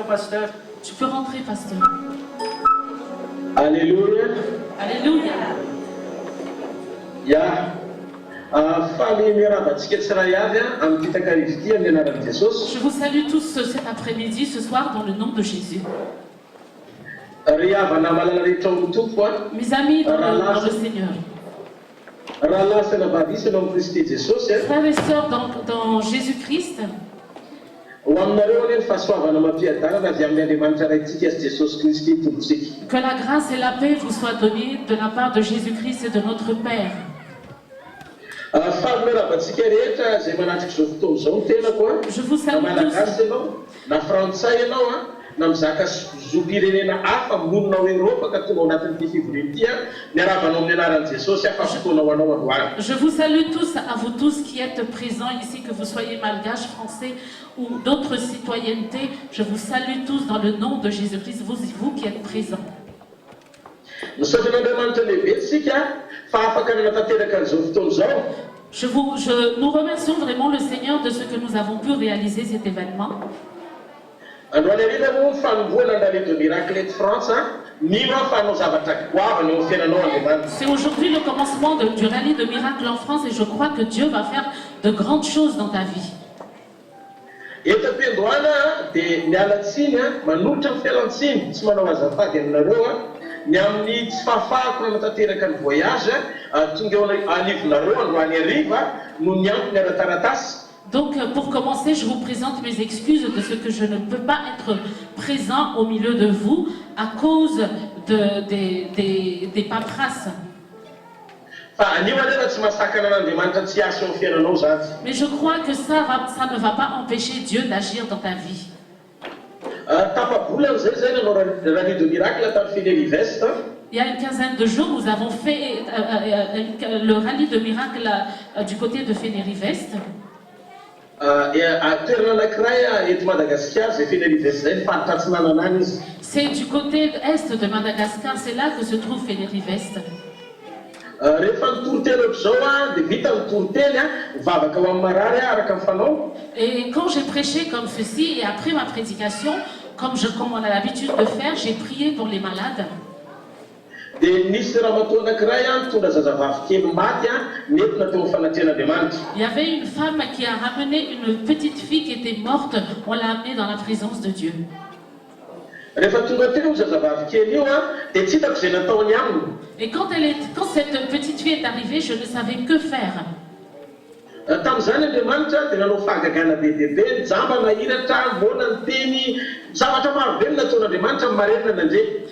pasteur. Tu peux rentrer, pasteur. Alléluia. Alléluia. Ya. Je vous salue tous cet après-midi, ce soir, dans le nom de Jésus. Mes amis dans le Seigneur. Frères et sœurs dans Jésus-Christ. Que la grâce et la paix vous soient données de la part de Jésus-Christ et de notre Père. Je vous salue Je vous salue tous, à vous tous qui êtes présents ici, que vous soyez malgaches, français ou d'autres citoyennetés. Je vous salue tous dans le nom de Jésus-Christ, vous qui êtes présents. Nous remercions vraiment le Seigneur de ce que nous avons pu réaliser cet événement. C'est aujourd'hui le commencement du rallye de miracles en France et je crois que Dieu va faire de grandes choses dans ta vie. Donc pour commencer, je vous présente mes excuses de ce que je ne peux pas être présent au milieu de vous à cause des paperasses. Mais je crois que ça ne va pas empêcher Dieu d'agir dans ta vie. Il y a une quinzaine de jours, nous avons fait le rallye de miracles du côté de Fénérivest. C'est du côté est de Madagascar, c'est là que se trouve Fénérivest. Et quand j'ai prêché comme ceci, et après ma prédication, comme on a l'habitude de faire, j'ai prié pour les malades. Il y avait une femme qui a ramené une petite fille qui était morte, on l'a amenée dans la présence de Dieu. Et quand cette petite fille est arrivée, je ne savais que faire.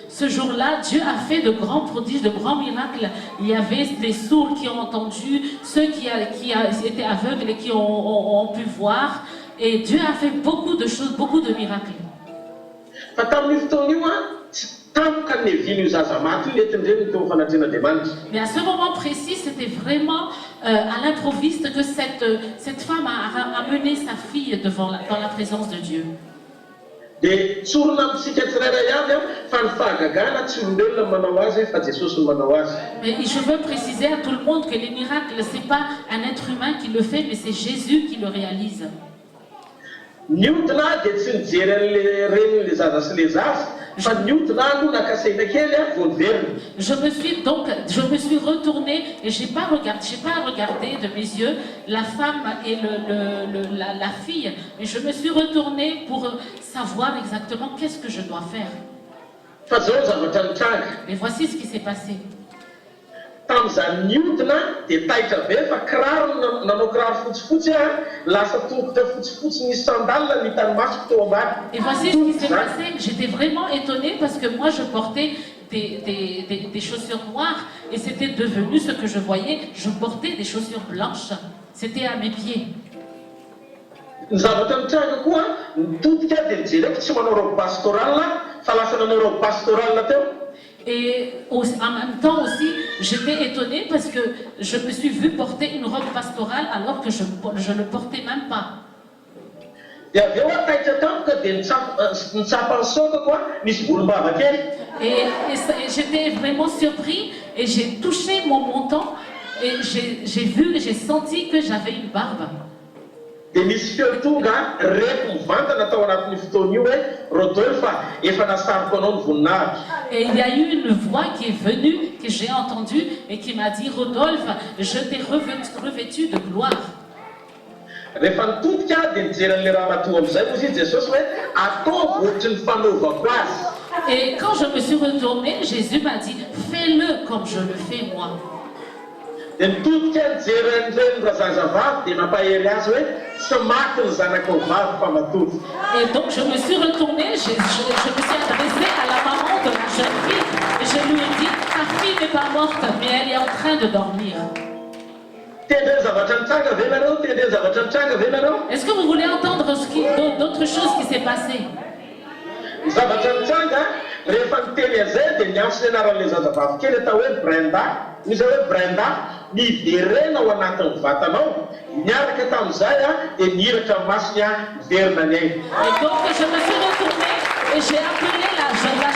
Ce jour-là, Dieu a fait de grands prodiges, de grands miracles. Il y avait des sourds qui ont entendu, ceux qui étaient aveugles et qui ont pu voir. Et Dieu a fait beaucoup de choses, beaucoup de miracles. Mais à ce moment précis, c'était vraiment à l'improviste que cette femme a amené sa fille dans la présence de Dieu. Mais je veux préciser à tout le monde que les miracles, ce n'est pas un être humain qui le fait, mais c'est Jésus qui le réalise. Je me suis retournée et j'ai pas regardé de mes yeux la femme et la fille, mais je me suis retournée pour savoir exactement qu'est-ce que je dois faire. Et voici ce qui s'est passé. Et voici ce qui s'est passé. J'étais vraiment étonnée parce que moi je portais des chaussures noires et c'était devenu ce que je voyais. Je portais des chaussures blanches. C'était à mes pieds. Et en même temps aussi, j'étais étonnée parce que je me suis vue porter une robe pastorale alors que je ne portais même pas. Et j'étais vraiment surpris et j'ai touché mon menton et j'ai senti que j'avais une barbe. dia misy feo tonga reto mivantana tao anatin'ny fotoana io hoe Rodolphe efa nasariko anao ny voninahitra. Et il y a eu une voix qui est venue, que j'ai entendue, et qui m'a dit, Rodolphe, je t'ai revêtu de gloire. Rehefa nitodika dia nijeran'ilay ramatoa amin'izay moa izy Jesosy hoe ataovy ohatra ny fanaovako azy. Et quand je me suis retournée, Jésus m'a dit, fais-le comme je le fais moi. Dia nitodika nijeran'ireny razazavavy dia nampahery azy hoe tsy maty ny zanakao vavy fa matory. Et donc je me suis retournée, je me suis adressée à la maman de la jeune fille, et je lui ai dit, ta fille n'est pas morte, mais elle est en train de dormir. Est-ce que vous voulez entendre d'autres choses qui s'est passé? Rehefa niteny an'izay dia niantso ny anaran'ilay zazavavy kely atao hoe Brenda. Misy hoe Brenda, niverena ao anatin'ny vatanao, niaraka tamin'izay dia nihiratra ny masony miverina ny ainy. Et donc je me suis retournée et j'ai appelé la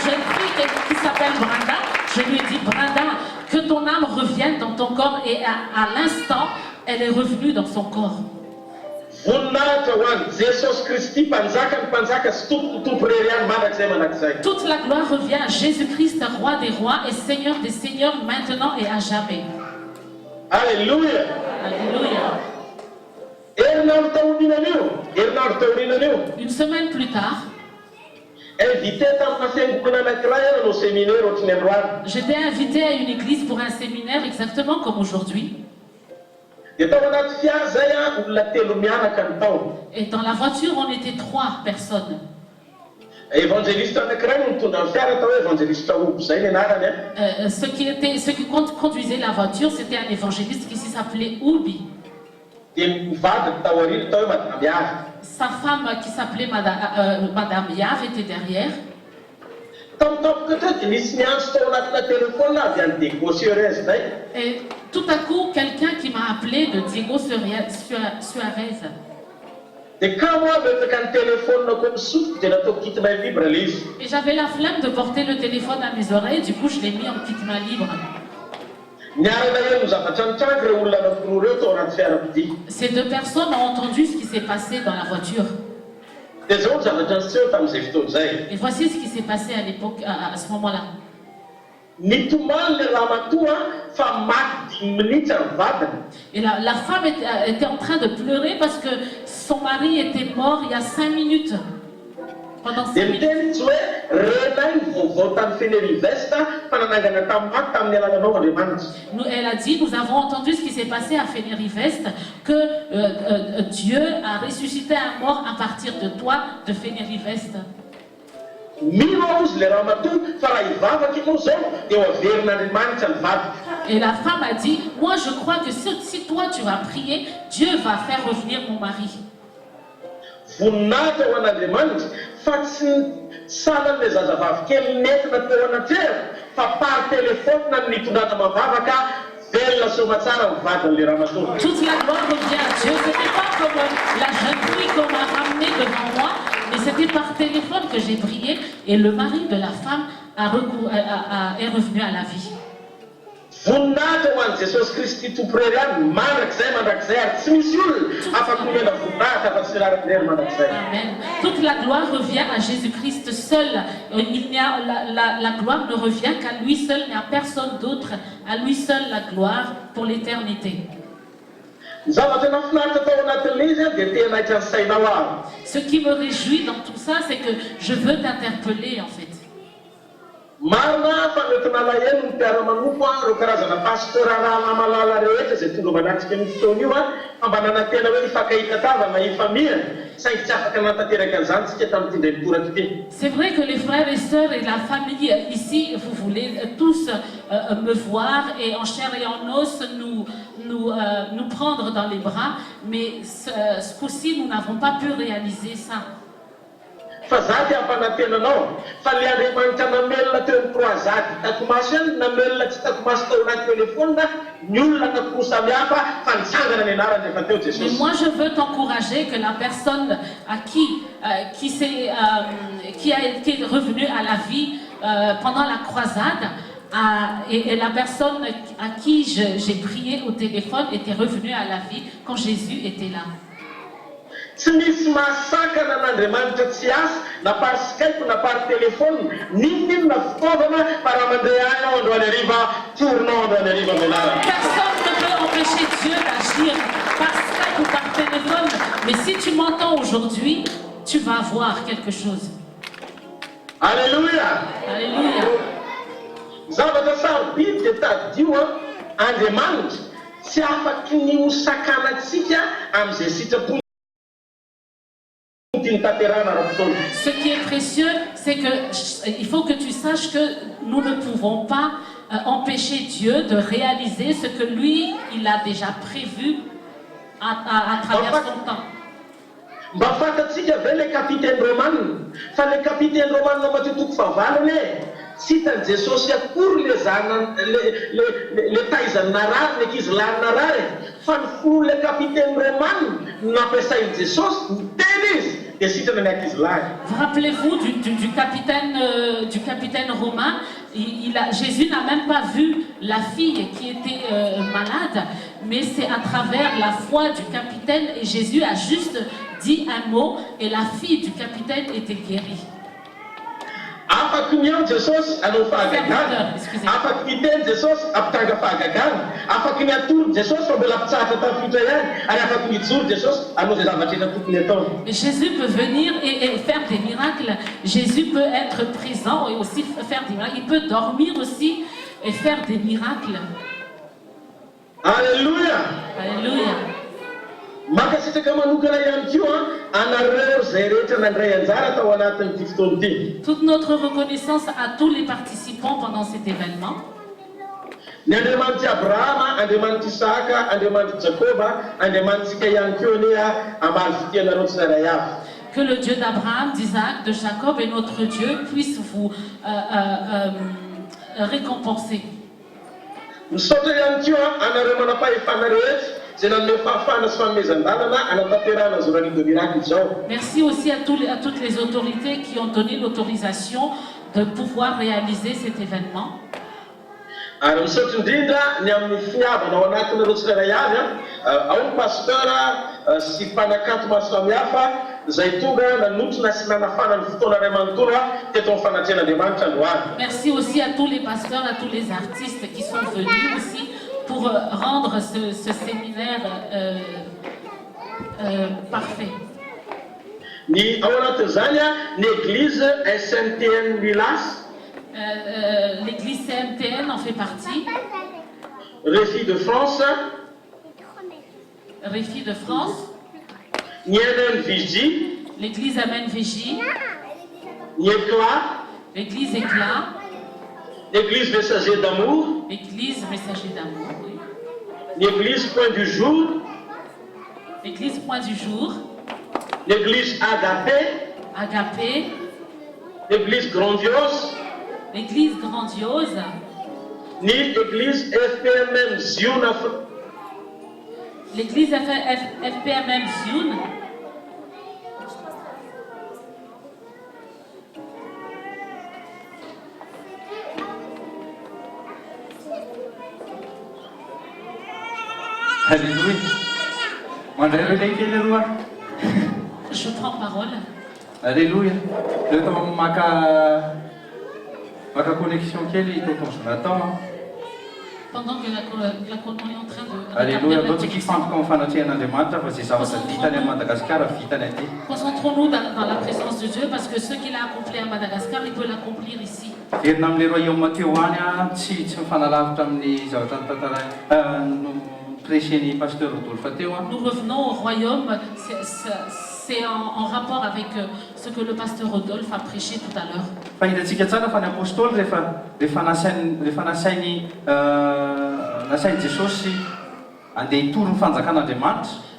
jeune fille qui s'appelle Brenda. Je lui ai dit, Brenda, que ton âme revienne dans ton corps, et à l'instant, elle est revenue dans son corps. Toute la gloire revient à Jésus-Christ, roi des rois et seigneur des seigneurs, maintenant et à jamais. Alléluia. Alléluia. Une semaine plus tard, j'étais invité à une église pour un séminaire exactement comme aujourd'hui. Et dans la voiture, on était 3 personnes. Ce qui conduisait la voiture, c'était un évangéliste qui s'appelait Oubi. Sa femme qui s'appelait Madame Yav était derrière. Et tout à coup, quelqu'un qui m'a appelé de Diego Suarez. Et j'avais la flemme de porter le téléphone à mes oreilles, du coup je l'ai mis en petite main libre. Ces 2 personnes ont entendu ce qui s'est passé dans la voiture. Et voici ce qui s'est passé à l'époque, à ce moment-là. Et la femme était en train de pleurer parce que son mari était mort il y a 5 minutes. Pendant 5 minutes. Elle a dit, nous avons entendu ce qui s'est passé à Fénérivest, que Dieu a ressuscité un mort à partir de toi, de Fénérivest. Et la femme a dit, moi je crois que si toi tu vas prier, Dieu va faire revenir mon mari. Toute la gloire revient à Dieu. Ce n'était pas comme la jeune fille qu'on m'a ramenée devant moi, mais c'était par téléphone que j'ai prié et le mari de la femme est revenu à la vie. Amen. Toute la gloire revient à Jésus-Christ seul. La gloire ne revient qu'à lui seul, mais à personne d'autre. À lui seul la gloire pour l'éternité. Ce qui me réjouit dans tout ça, c'est que je veux t'interpeller en fait. C'est vrai que les frères et sœurs et la famille ici, vous voulez tous me voir et en chair et en os nous prendre dans les bras, mais ce coup-ci nous n'avons pas pu réaliser ça. Mais moi je veux t'encourager que la personne qui est revenue à la vie pendant la croisade et la personne à qui j'ai prié au téléphone était revenue à la vie quand Jésus était là. tsy misy mahasakana an'Andriamanitra tsy asa na par Skype na par téléphone ninona fitaovana para mandray aina androany hariva tournant androany hariva menarana. Personne ne peut empêcher Dieu d'agir par Skype ou par téléphone. Mais si tu m'entends aujourd'hui, tu vas voir quelque chose. Alléluia. Alléluia. Zavatra sarobidy dia tadio Andriamanitra tsy afaky ny hosakanatsika amin'izay sitrapony. Ce qui est précieux, c'est qu'il faut que tu saches que nous ne pouvons pas empêcher Dieu de réaliser ce que lui, il a déjà prévu à travers son temps. Mba fantatsika ve le capitaine Romain fa le capitaine Romain matotoko fahavalony tsy hitan'i Jesosy akory le taizany narary, le ankizy lany narary fa ny fo le capitaine Romain nampiasain'i Jesosy miteny izy dia sitrana ny ankizy lany. Rappelez-vous du capitaine romain. Jésus n'a même pas vu la fille qui était malade, mais c'est à travers la foi du capitaine, et Jésus a juste dit un mot et la fille du capitaine était guérie. Afaka miao Jesosy anao fahagagana, afaka miteny Jesosy ampitanga fahagagana, afaka miatoro Jesosy fa mbola mpitsahatra tafitra ihany, ary afaka mijoro Jesosy anao zay zavatra ena tokony ataony. Jésus peut venir et faire des miracles. Jésus peut être présent et aussi faire des miracles. Il peut dormir aussi et faire des miracles. Alléluia. Alléluia. Makasitraka manokana ihany koa anareo zay rehetra nandray anjara tao anatin'ity fotoana ity. Toute notre reconnaissance à tous les participants pendant cet événement. Ny Andriamanitra Abrahama, Andriamanitra Isaka, Andriamanitra Jakoba, Andriamanitsika ihany koa ania amaly fitianareo tsirairay avy. Que le Dieu d'Abraham, d'Isaac, de Jacob et notre Dieu puisse vous récompenser. Misaotra ihany koa anareo manam-pahefana rehetra. Merci aussi à toutes les autorités qui ont donné l'autorisation de pouvoir réaliser cet événement. Ary misaotra indrindra ny amin'ny finiavana ao anatin'ireo tsirairay avy ao ny pasteur sy mpanakanto maro samihafa zay tonga nanotrona sy nanafana ny fotoana ray manontolo teto amin'ny fanatrehan'Andriamanitra androany. Merci aussi à tous les pasteurs, à tous les artistes qui sont venus aussi pour rendre ce séminaire parfait. Ni ao anatin'izany ny église SNTN Milas. L'église CMTN en fait partie. Réfi de France. Réfi de France. MNVJ. L'église MNVJ. Éclat. L'église Éclat. L'église Messager d'amour. L'église Messager d'amour, oui. L'église Point du jour. L'église Point du jour. L'église Agapé. Agapé. L'église Grandiose. L'église Grandiose. Ni l'église FPMM Zioun. L'église FPMM Zioun. Alléluia. Je prends parole. Alléluia. Le temps ma connexion quelle est ton attends. Pendant que on est en train de... Alléluia. D'autres qui font qu'on fait notre Andriamanitra parce que ça va se vite à Madagascar, vite à l'été. Concentrons-nous dans la présence de Dieu parce que ce qu'il a accompli à Madagascar, il peut l'accomplir ici. Et dans les royaumes Mathéouania, si tu fais la lave comme les nous revenons au royaume, c'est en rapport avec ce que le pasteur Rodolphe a prêché tout à l'heure.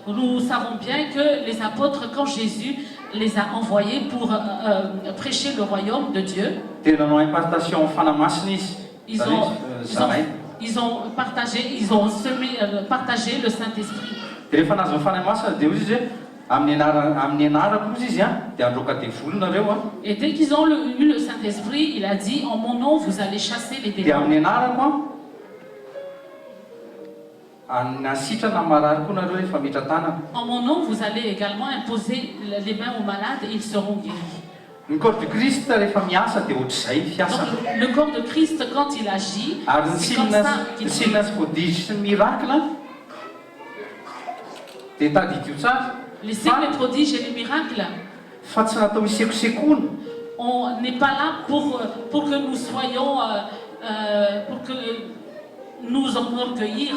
Nous savons bien que les apôtres, quand Jésus les a envoyés pour prêcher le royaume de Dieu, ils ont partagé le Saint-Esprit. Et dès qu'ils ont eu le Saint-Esprit, il a dit, en mon nom, vous allez chasser les démons. Nasitrana marary koa nareo rehefa mitratana. En mon nom, vous allez également imposer les mains aux malades et ils seront guéris. Ny corps de Krista rehefa miasa dia ohatr'izay ny fiasana. Donc, le corps de Christ, quand il agit, Ary ny c'est comme ça qu'il ny signe sy prodisy sy ny miracle dia tadidiko tsara. les signes, les prodiges et les miracles, Fa tsy natao hisekosekoana. on n'est pas là pour que nous soyons, pour que nous enorgueillir,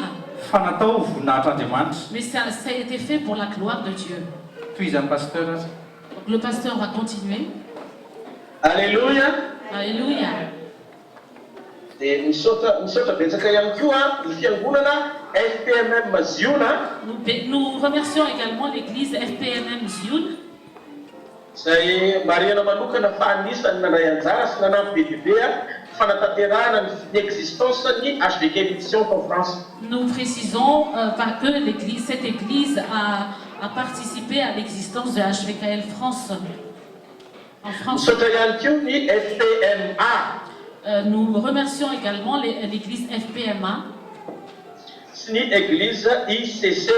Fa natao voninahitr'Andriamanitra. mais ça a été fait pour la gloire de Dieu. Toy izany pasteur azy. Donc, le pasteur va continuer. Alléluia. Alléluia. Dia misaotra betsaka ihany koa ny fiangonana FPMM Ziona Nous remercions également l'église FPMM Zioun izay mariana manokana fa anisany nandray anjara sy nanampy bebebe fanatanterahana ny existence ny HVK Mission en France. Nous précisons pas que cette église a participé à l'existence de HVKL France en France. Misaotra ihany koa ny FPMA. Nous remercions également l'église FPMA sy ny église ICC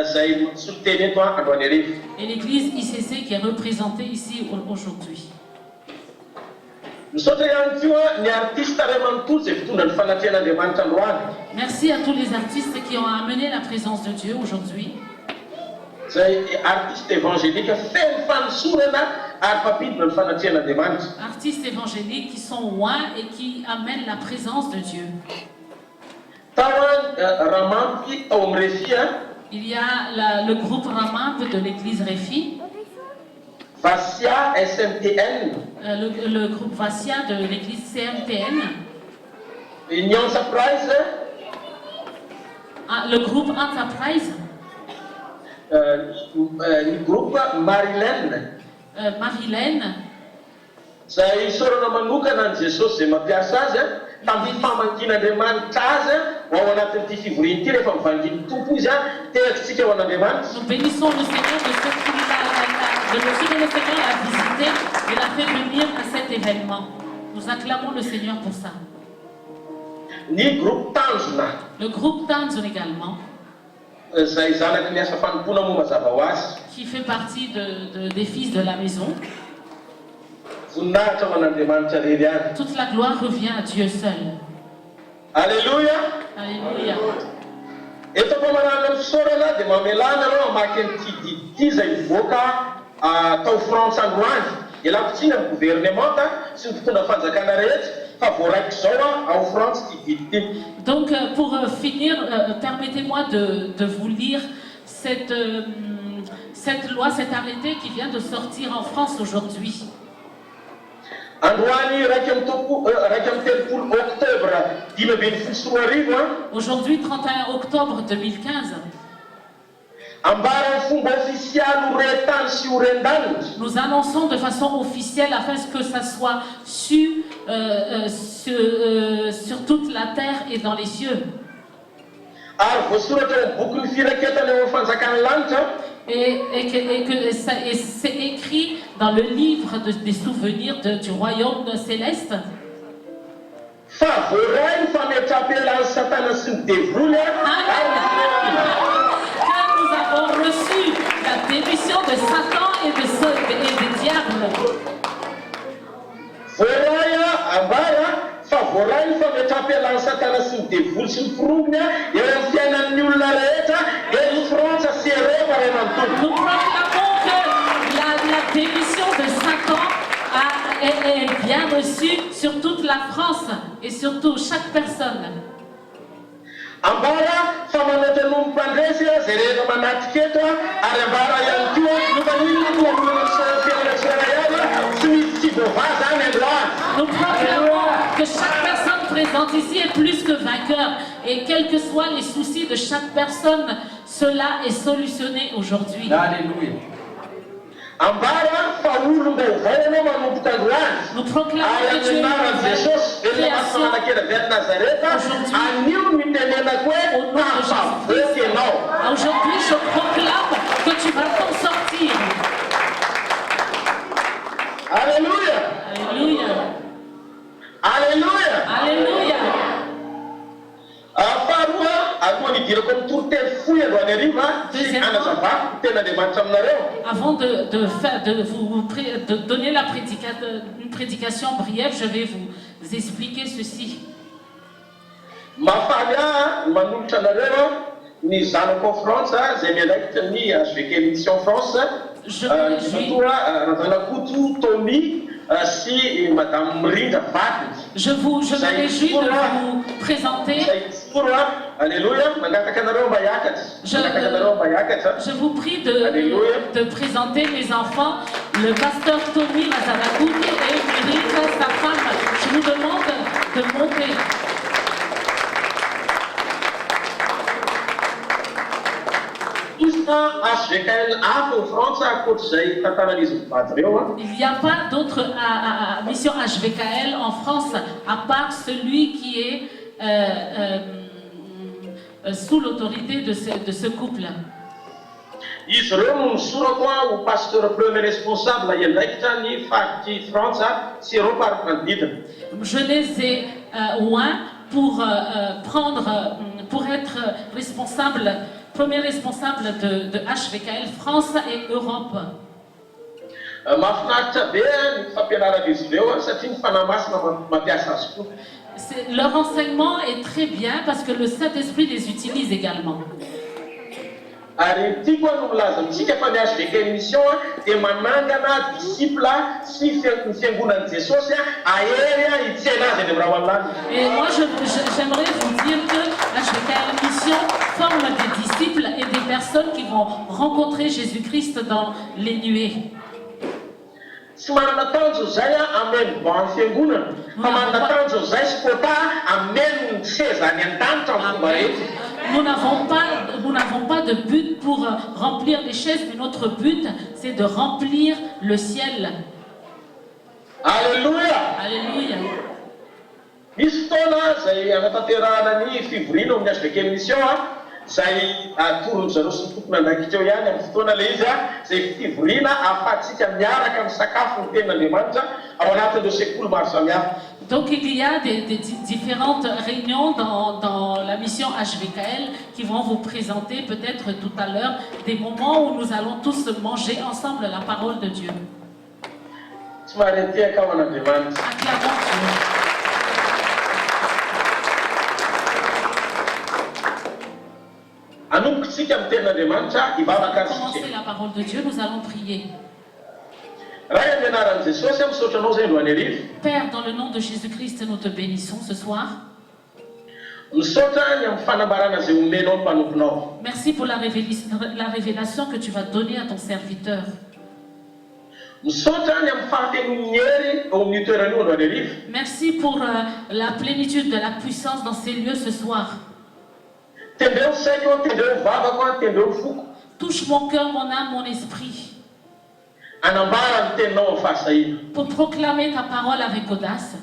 izay soliteny eto Androany Arivo. et l'église ICC qui est représentée ici aujourd'hui. Misaotra ihany koa ny artiste ray manontolo izay fitondra ny fanafian'Andriamanitra androany. Merci à tous les artistes qui ont amené la présence de Dieu aujourd'hui. Izay artiste évangélique feno fanosorana ary mpampidina ny fanafian'Andriamanitra. Artistes évangéliques qui sont loin et qui amènent la présence de Dieu. Tao Ramampy tao amin'ny Refi Il y a le groupe Ramamp de l'église Réfi, Vasia SMTN, le groupe Vassia de l'église CMTN, Union Enterprise, le groupe Enterprise, ny groupe Marilène. Marilène, Izay sorana manokana ny Jesosy izay mampiasa azy tamin'ny famankin'Andriamanitra azy ho ao anatin'ity fivoriana ity rehefa mivanginy tompo izy tehatsika ao an'Andriamanitra. nous bénissons le Seigneur de ce que le Seigneur l'a visité et l'a fait venir à cet événement. Nous acclamons le Seigneur pour ça. Ny groupe Tanjona Le groupe Tanzon également, izay zanaky ny asa fanompoana moa mazava ho azy. qui fait partie des fils de la maison. Voninahitra ho an'Andriamanitra rery any. Toute la gloire revient à Dieu seul. Alléluia. Alléluia. Eto mpamanana ny fisaorana dia mamelana reo hamaky an'ity didy ity izay mivoaka tao Frantsa androany. Ialampitsiny amin'ny gouvernemanta sy ny mpitondra fanjakana rehetra fa voaraiko zao ao Frantsa ity didy ity. Donc, pour finir, permettez-moi de vous lire cette loi, cet arrêté qui vient de sortir en France aujourd'hui. Androany raiky amin'ny telopolo octobre 2023 Aujourd'hui, 31 octobre 2015, ambara ny fomba ofisialy horetany sy horendanitra nous annonçons de façon officielle afin que ça soit su sur toute la terre et dans les cieux. ary voasoratra eo amin'ny boky ny firaketany eo amin'ny fanjakan'ny lanitra Et c'est écrit dans le livre des souvenirs du royaume céleste. fa voaray ny fametrapelan'ny satana sy ny devoly Car nous avons reçu la démission de Satan et des diables. voaray ambara fa voaray ny fametrapelan'ny satana sy ny devoly sy ny firongony eo amin'ny fiainan'ny olona rehetra eto Frantsa sy Eropa ray manontolo. Nous proclamons que la démission de Satan est bien reçue sur toute la France et surtout chaque personne. Ambara fa manatra no mpandresy zay rehetra manatrika eto ary ambara ihany koa no maninona olona fianarana sy misy tsy voava zany androany. Nous proclamons que chaque personne présente ici est plus que vainqueur et quels que soient les soucis de chaque personne, cela est solutionné aujourd'hui. Alléluia. Ambara fa olom-baovao anao manomboka androany Nous proclamons ary que Dieu est amin'ny une anaran'i nouvelle Jesosy création. velomasananakely avy any Nazareta anio mitenenako hoe tampavoky ianao. Aujourd'hui, je proclame que tu vas t'en sortir. Alléluia. Alléluia. Alléluia. Alléluia. Faharoa alohan'ny idirako amin'ny avant de donner une prédication brève, je vais vous expliquer ceci. Je me réjouis de vous présenter. Je vous prie de présenter mes enfants, le pasteur Tommy Mazarakout et Mérita, sa femme. Je vous demande de monter. Il n'y a pas d'autre mission HVKL en France à part celui qui est sous l'autorité de ce couple. Je les ai oints pour être responsable, premier responsable de HVKL France et Europe. Leur enseignement est très bien parce que le Saint-Esprit les utilise également. Et moi, j'aimerais vous dire que HVKL Mission forme des disciples et des personnes qui vont rencontrer Jésus-Christ dans les nuées. Nous n'avons pas de but pour remplir les chaises, mais notre but, c'est de remplir le ciel. Alléluia. Alléluia. Donc il y a des différentes réunions dans la mission HVKL qui vont vous présenter peut-être tout à l'heure des moments où nous allons tous manger ensemble la parole de Dieu. Acclamons Dieu. Pour commencer la parole de Dieu, nous allons prier. Père, dans le nom de Jésus-Christ, nous te bénissons ce soir. Merci pour la révélation que tu vas donner à ton serviteur. Merci pour la plénitude de la puissance dans ces lieux ce soir. Touche mon cœur, mon âme, mon esprit. Pour proclamer ta parole avec audace.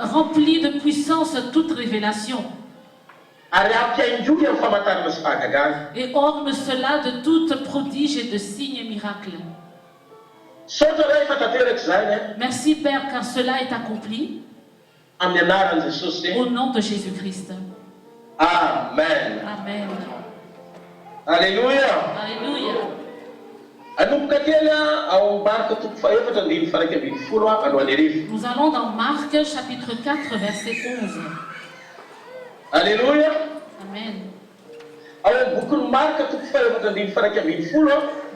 Rempli de puissance toute révélation. Et orne cela de tout prodige et de signes et miracles. Merci Père, car cela est accompli. Au nom de Jésus-Christ. Amen. Amen. Alléluia. Alléluia. Nous allons dans Marc chapitre 4 verset 11. Alléluia. Amen.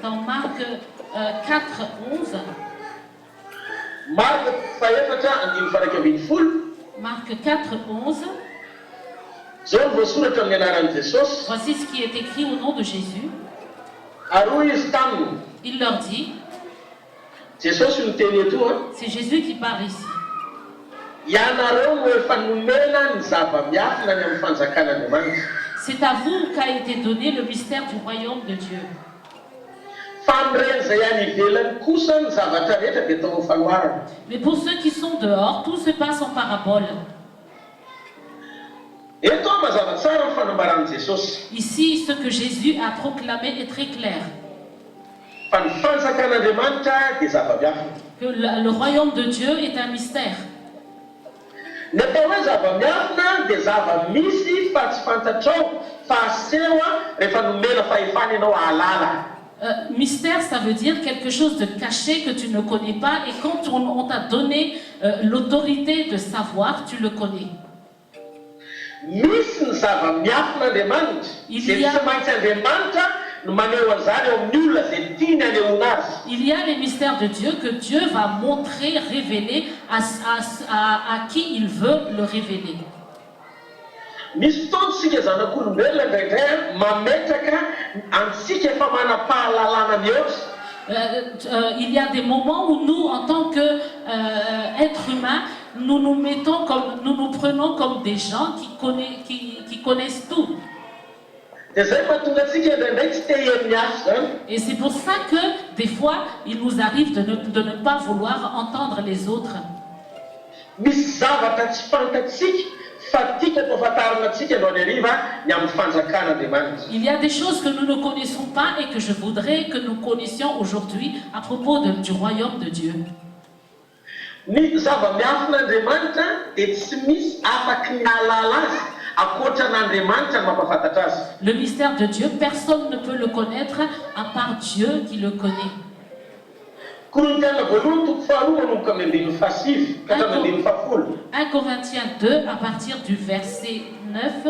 Dans Marc 4, 11. Marc 4, 11. Voici ce qui est écrit au nom de Jésus. Il leur dit, c'est Jésus qui parle ici. C'est à vous qu'a été donné le mystère du royaume de Dieu. Mais pour ceux qui sont dehors, tout se passe en parabole. Ici, ce que Jésus a proclamé est très clair. Que le royaume de Dieu est un mystère. Natao hoe zava-miafina dia zava-misy fa tsy fantatrao fa aseho rehefa nomena fahefana ianao ahalala. Mystère, ça veut dire quelque chose de caché que tu ne connais pas, et quand on t'a donné l'autorité de savoir, tu le connais. Misy ny zava-miafina Andriamanitra izay tsy maintsy Andriamanitra no maneho an'izany eo amin'ny olona izay tiany anehoana azy. Il y a les mystères de Dieu que Dieu va montrer, révéler à qui il veut le révéler. Misy fotoantsika zanak'olombelona indraindray mametraka antsika efa manam-pahalalana mihoatra. Il y a des moments où nous, en tant qu'êtres humains, nous nous prenons comme des gens qui connaissent tout. Et c'est pour ça que des fois, il nous arrive de ne pas vouloir entendre les autres. Il y a des choses que nous ne connaissons pas et que je voudrais que nous connaissions aujourd'hui à propos du royaume de Dieu. Le mystère de Dieu, personne ne peut le connaître à part Dieu qui le connaît. 1 Corinthiens 2 à partir du verset 9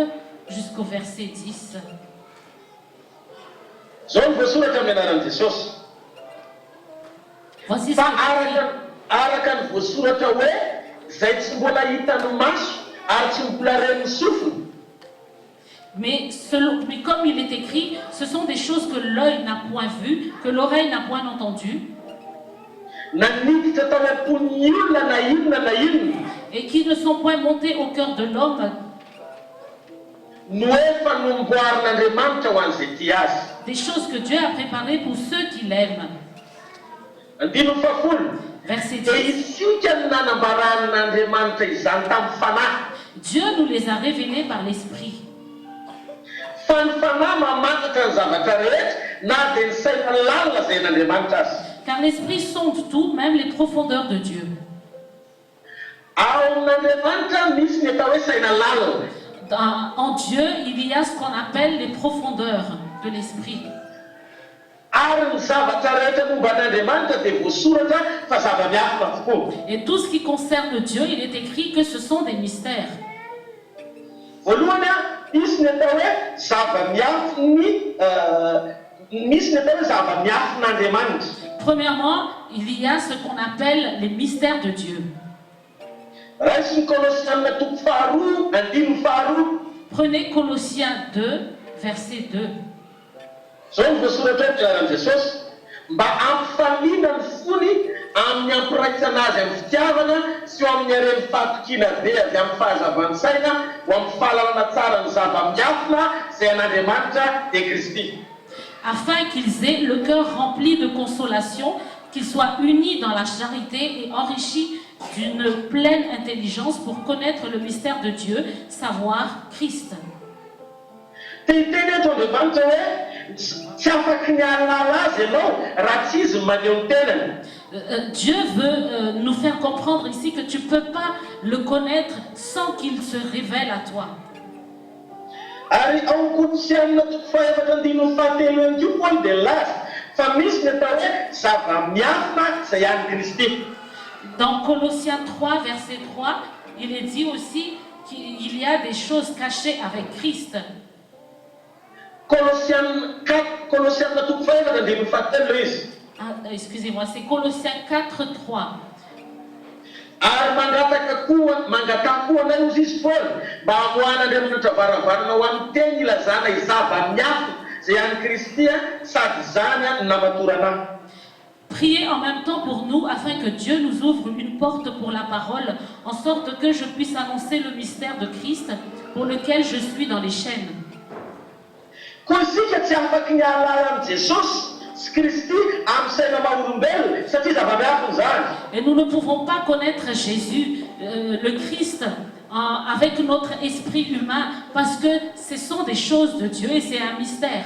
jusqu'au verset 10. Voici ce que mais comme il est écrit, ce sont des choses que l'œil n'a point vues, que l'oreille n'a point entendues, et qui ne sont point montées au cœur de l'homme, des choses que Dieu a préparées pour ceux qui l'aiment. Verset 10. Dieu nous les a révélés par l'Esprit. Car l'Esprit sonde tout, même les profondeurs de Dieu. En Dieu, il y a ce qu'on appelle les profondeurs de l'Esprit. Et tout ce qui concerne Dieu, il est écrit que ce sont des mystères. Premièrement, il y a ce qu'on appelle les mystères de Dieu. Prenez Colossiens 2, verset 2. Afin qu'ils aient le cœur rempli de consolation, qu'ils soient unis dans la charité et enrichis d'une pleine intelligence pour connaître le mystère de Dieu, savoir Christ. Dieu veut nous faire comprendre ici que tu ne peux pas le connaître sans qu'il se révèle à toi. Dans Colossiens 3, verset 3, il est dit aussi qu'il y a des choses cachées avec Christ. Excusez-moi, c'est Colossiens 4, 3. Priez en même temps pour nous afin que Dieu nous ouvre une porte pour la parole, en sorte que je puisse annoncer le mystère de Christ pour lequel je suis dans les chaînes. Et nous ne pouvons pas connaître Jésus, le Christ, avec notre esprit humain, parce que ce sont des choses de Dieu et c'est un mystère.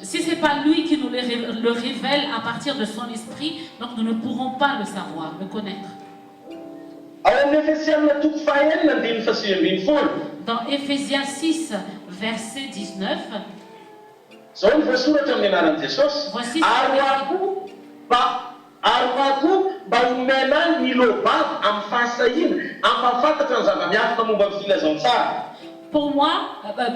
Si ce n'est pas lui qui nous le révèle à partir de son esprit, donc nous ne pourrons pas le savoir, le connaître. Dans Éphésiens 6, verset 19, voici pour moi,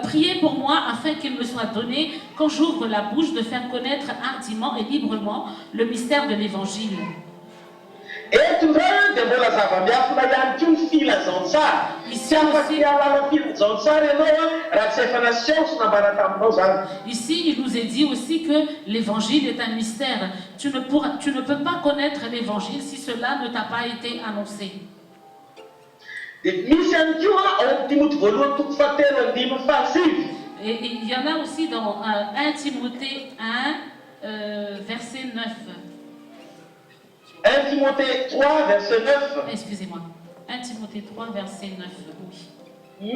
priez pour moi afin qu'il me soit donné, quand j'ouvre la bouche, de faire connaître hardiment et librement le mystère de l'Évangile. Ici, il nous est dit aussi que l'Évangile est un mystère. Tu ne peux pas connaître l'Évangile si cela ne t'a pas été annoncé. Et il y en a aussi dans 1 Timothée 1, verset 9. 1 Timothée 3, verset 9. Excusez-moi. 1 Timothée 3, verset 9. Oui.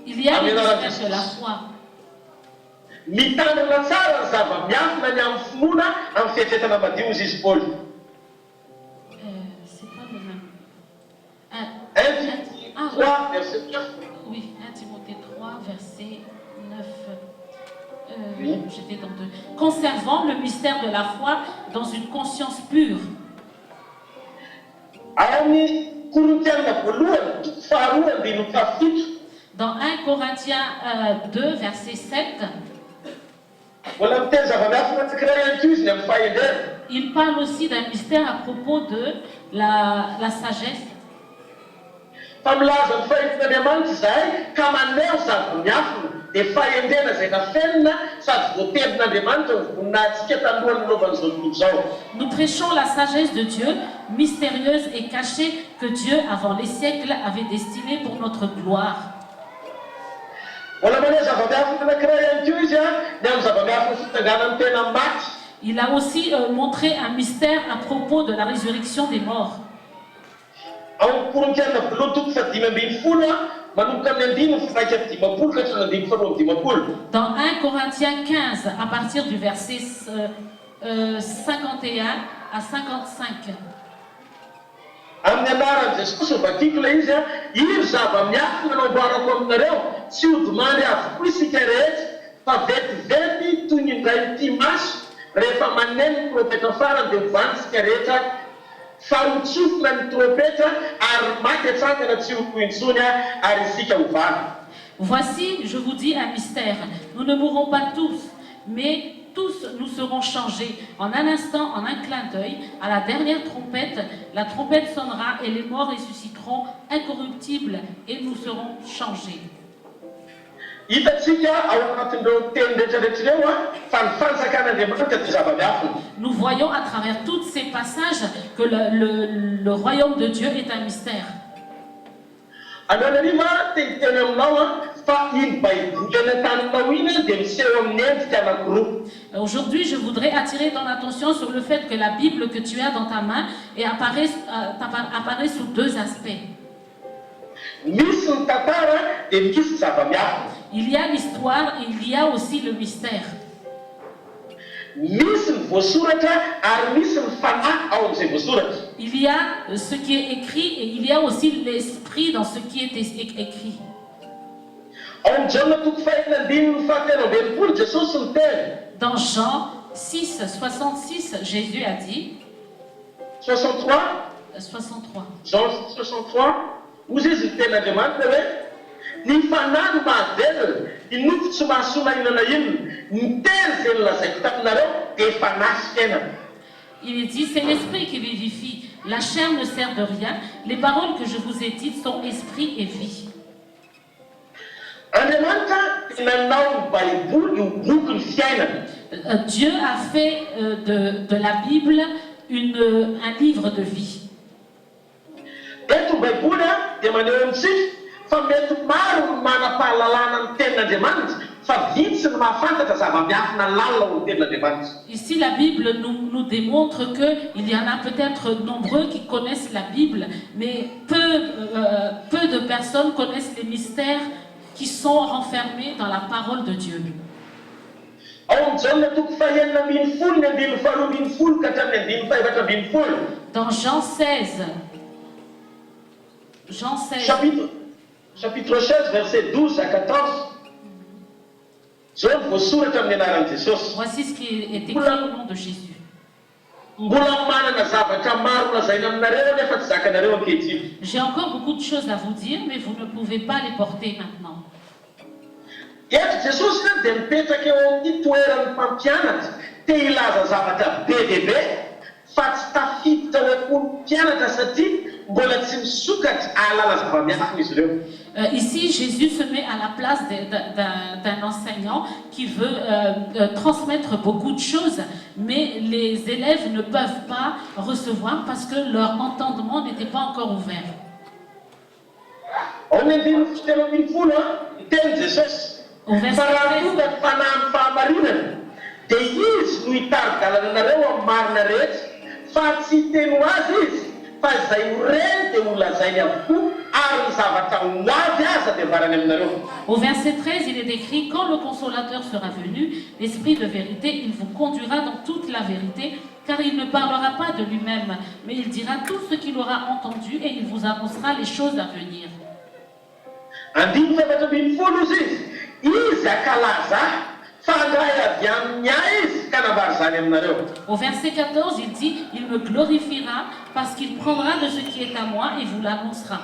Il y a le mystère de la foi. C'est pas le même. 1 Timothée 3, verset 9. Oui, 1 Timothée 3, verset 9. Oui. J'étais dans 2. Conservant le mystère de la foi dans une conscience pure. Dans 1 Corinthiens 2, verset 7, il parle aussi d'un mystère à propos de la sagesse. Nous prêchons la sagesse de Dieu, mystérieuse et cachée, que Dieu, avant les siècles, avait destinée pour notre gloire. Il a aussi montré un mystère à propos de la résurrection des morts. Dans 1 Corinthiens 15, à partir du verset 51 à 55. Voici, je vous dis un mystère. Nous ne mourrons pas tous, mais tous nous serons changés. En un instant, en un clin d'œil, à la dernière trompette, la trompette sonnera et les morts ressusciteront incorruptibles et nous serons changés. Nous voyons à travers tous ces passages que le royaume de Dieu est un mystère. Aujourd'hui, je voudrais attirer ton attention sur le fait que la Bible que tu as dans ta main apparaît sous deux aspects. Il y a l'histoire et il y a aussi le mystère. Il y a ce qui est écrit et il y a aussi l'esprit dans ce qui est écrit. Dans Jean 6, 66, Jésus a dit 63. Jean 63, où Jésus était la demande, il dit, c'est l'esprit qui vivifie. La chair ne sert de rien. Les paroles que je vous ai dites sont esprit et vie. Dieu a fait de la Bible un livre de vie. Ici, la Bible nous démontre qu'il y en a peut-être nombreux qui connaissent la Bible, mais peu de personnes connaissent les mystères qui sont renfermés dans la parole de Dieu. Dans Jean 16, chapitre 16, verset 12 à 14, voici ce qui est écrit au nom de Jésus. J'ai encore beaucoup de choses à vous dire, mais vous ne pouvez pas les porter maintenant. Ici, Jésus se met à la place d'un enseignant qui veut transmettre beaucoup de choses, mais les élèves ne peuvent pas recevoir parce que leur entendement n'était pas encore ouvert. Au verset 13, au verset 13, il est écrit: quand le consolateur sera venu, l'Esprit de vérité, il vous conduira dans toute la vérité, car il ne parlera pas de lui-même, mais il dira tout ce qu'il aura entendu et il vous annoncera les choses à venir. Au verset 14, il dit: il me glorifiera parce qu'il prendra de ce qui est à moi et vous l'annoncera.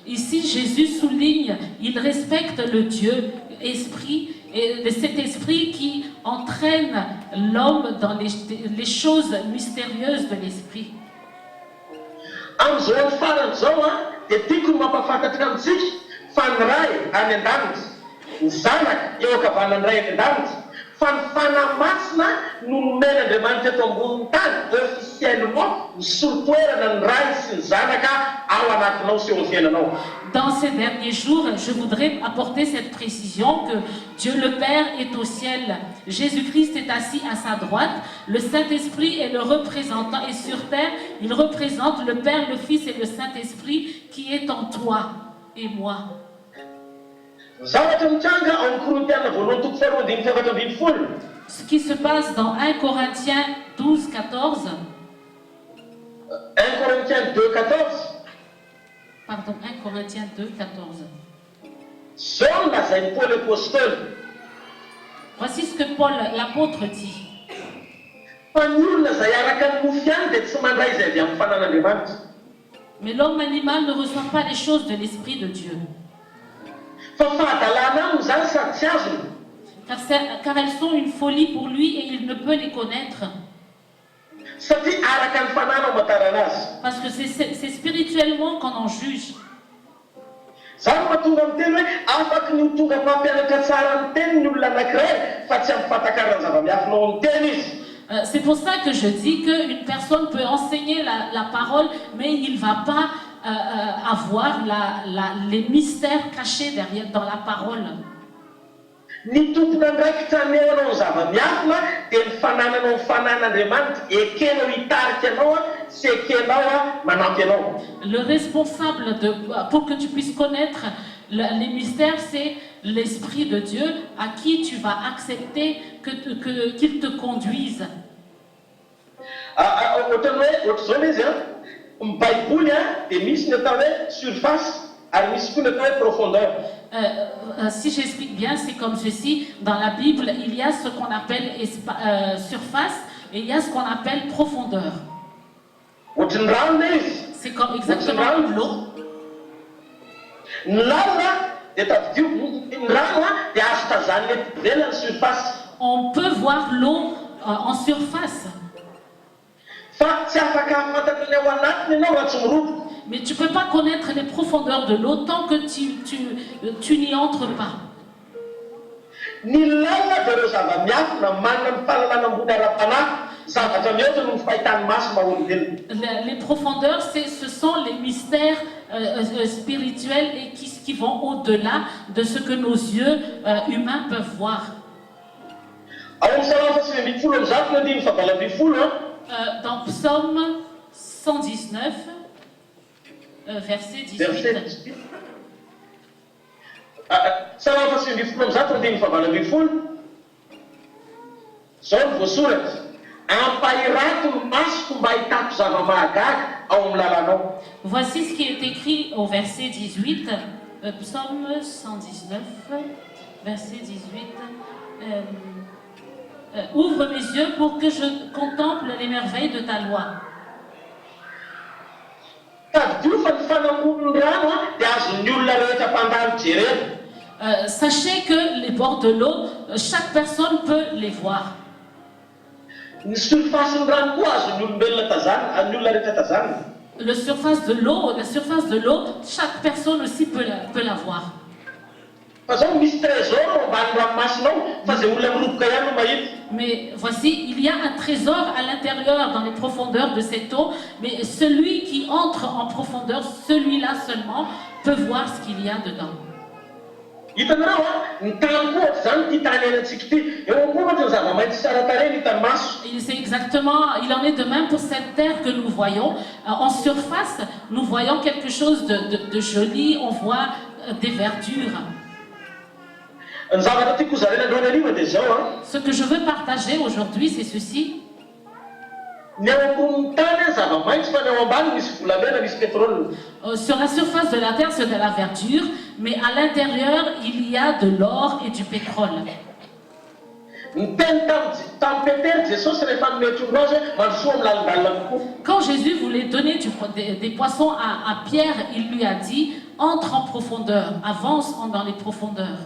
Ici, Jésus souligne, il respecte le Dieu esprit, et cet esprit qui entraîne l'homme dans les choses mystérieuses de l'esprit. Dans ces derniers jours, je voudrais apporter cette précision que Dieu le Père est au ciel, Jésus-Christ est assis à sa droite, le Saint-Esprit est le représentant, et sur terre, il représente le Père, le Fils et le Saint-Esprit qui est en toi et moi. Ce qui se passe dans 1 Corinthiens 12, 14. 1 Corinthiens 2, 14. Pardon, 1 Corinthiens 2, 14. Voici ce que Paul, l'apôtre, dit. Mais l'homme animal ne reçoit pas les choses de l'Esprit de Dieu. Car elles sont une folie pour lui et il ne peut les connaître. Parce que c'est spirituellement qu'on en juge. C'est pour ça que je dis qu'une personne peut enseigner la parole, mais il ne va pas avoir les mystères cachés dans la parole. Le responsable pour que tu puisses connaître les mystères, c'est l'Esprit de Dieu à qui tu vas accepter qu'il te conduise. Si j'explique bien, c'est comme ceci. Dans la Bible, il y a ce qu'on appelle surface et il y a ce qu'on appelle profondeur. C'est comme exactement l'eau. On peut voir l'eau en surface. Mais tu ne peux pas connaître les profondeurs de l'eau tant que tu n'y entres pas. Ny lalina dia ireo zava-miafina manana ny fahalalana ambony ara-panahy zavatra mihoatra no ny fahitany maso maha-olombelona. Les profondeurs, ce sont les mystères spirituels et qui vont au-delà de ce que nos yeux humains peuvent voir. Dans Psaume 119, verset 18. Voici ce qui est écrit au verset 18, Psaume 119, verset 18. Ouvre mes yeux pour que je contemple les merveilles de ta loi. Sachez que les bords de l'eau, chaque personne peut les voir. La surface de l'eau, chaque personne aussi peut la voir. Mais voici, il y a un trésor à l'intérieur, dans les profondeurs de cette eau, mais celui qui entre en profondeur, celui-là seulement, peut voir ce qu'il y a dedans. C'est exactement, il en est de même pour cette terre que nous voyons. En surface, nous voyons quelque chose de joli, on voit des verdures. Ce que je veux partager aujourd'hui, c'est ceci. Sur la surface de la terre, c'est de la verdure, mais à l'intérieur, il y a de l'or et du pétrole. Quand Jésus voulait donner des poissons à Pierre, il lui a dit, entre en profondeur, avance dans les profondeurs.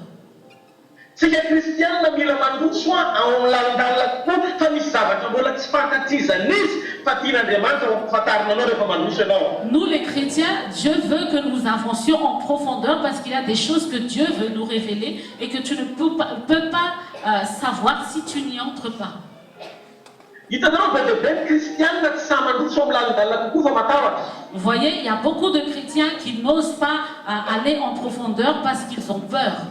Nous les chrétiens, Dieu veut que nous avancions en profondeur parce qu'il y a des choses que Dieu veut nous révéler et que tu ne peux pas savoir si tu n'y entres pas. Vous voyez, il y a beaucoup de chrétiens qui n'osent pas aller en profondeur parce qu'ils ont peur.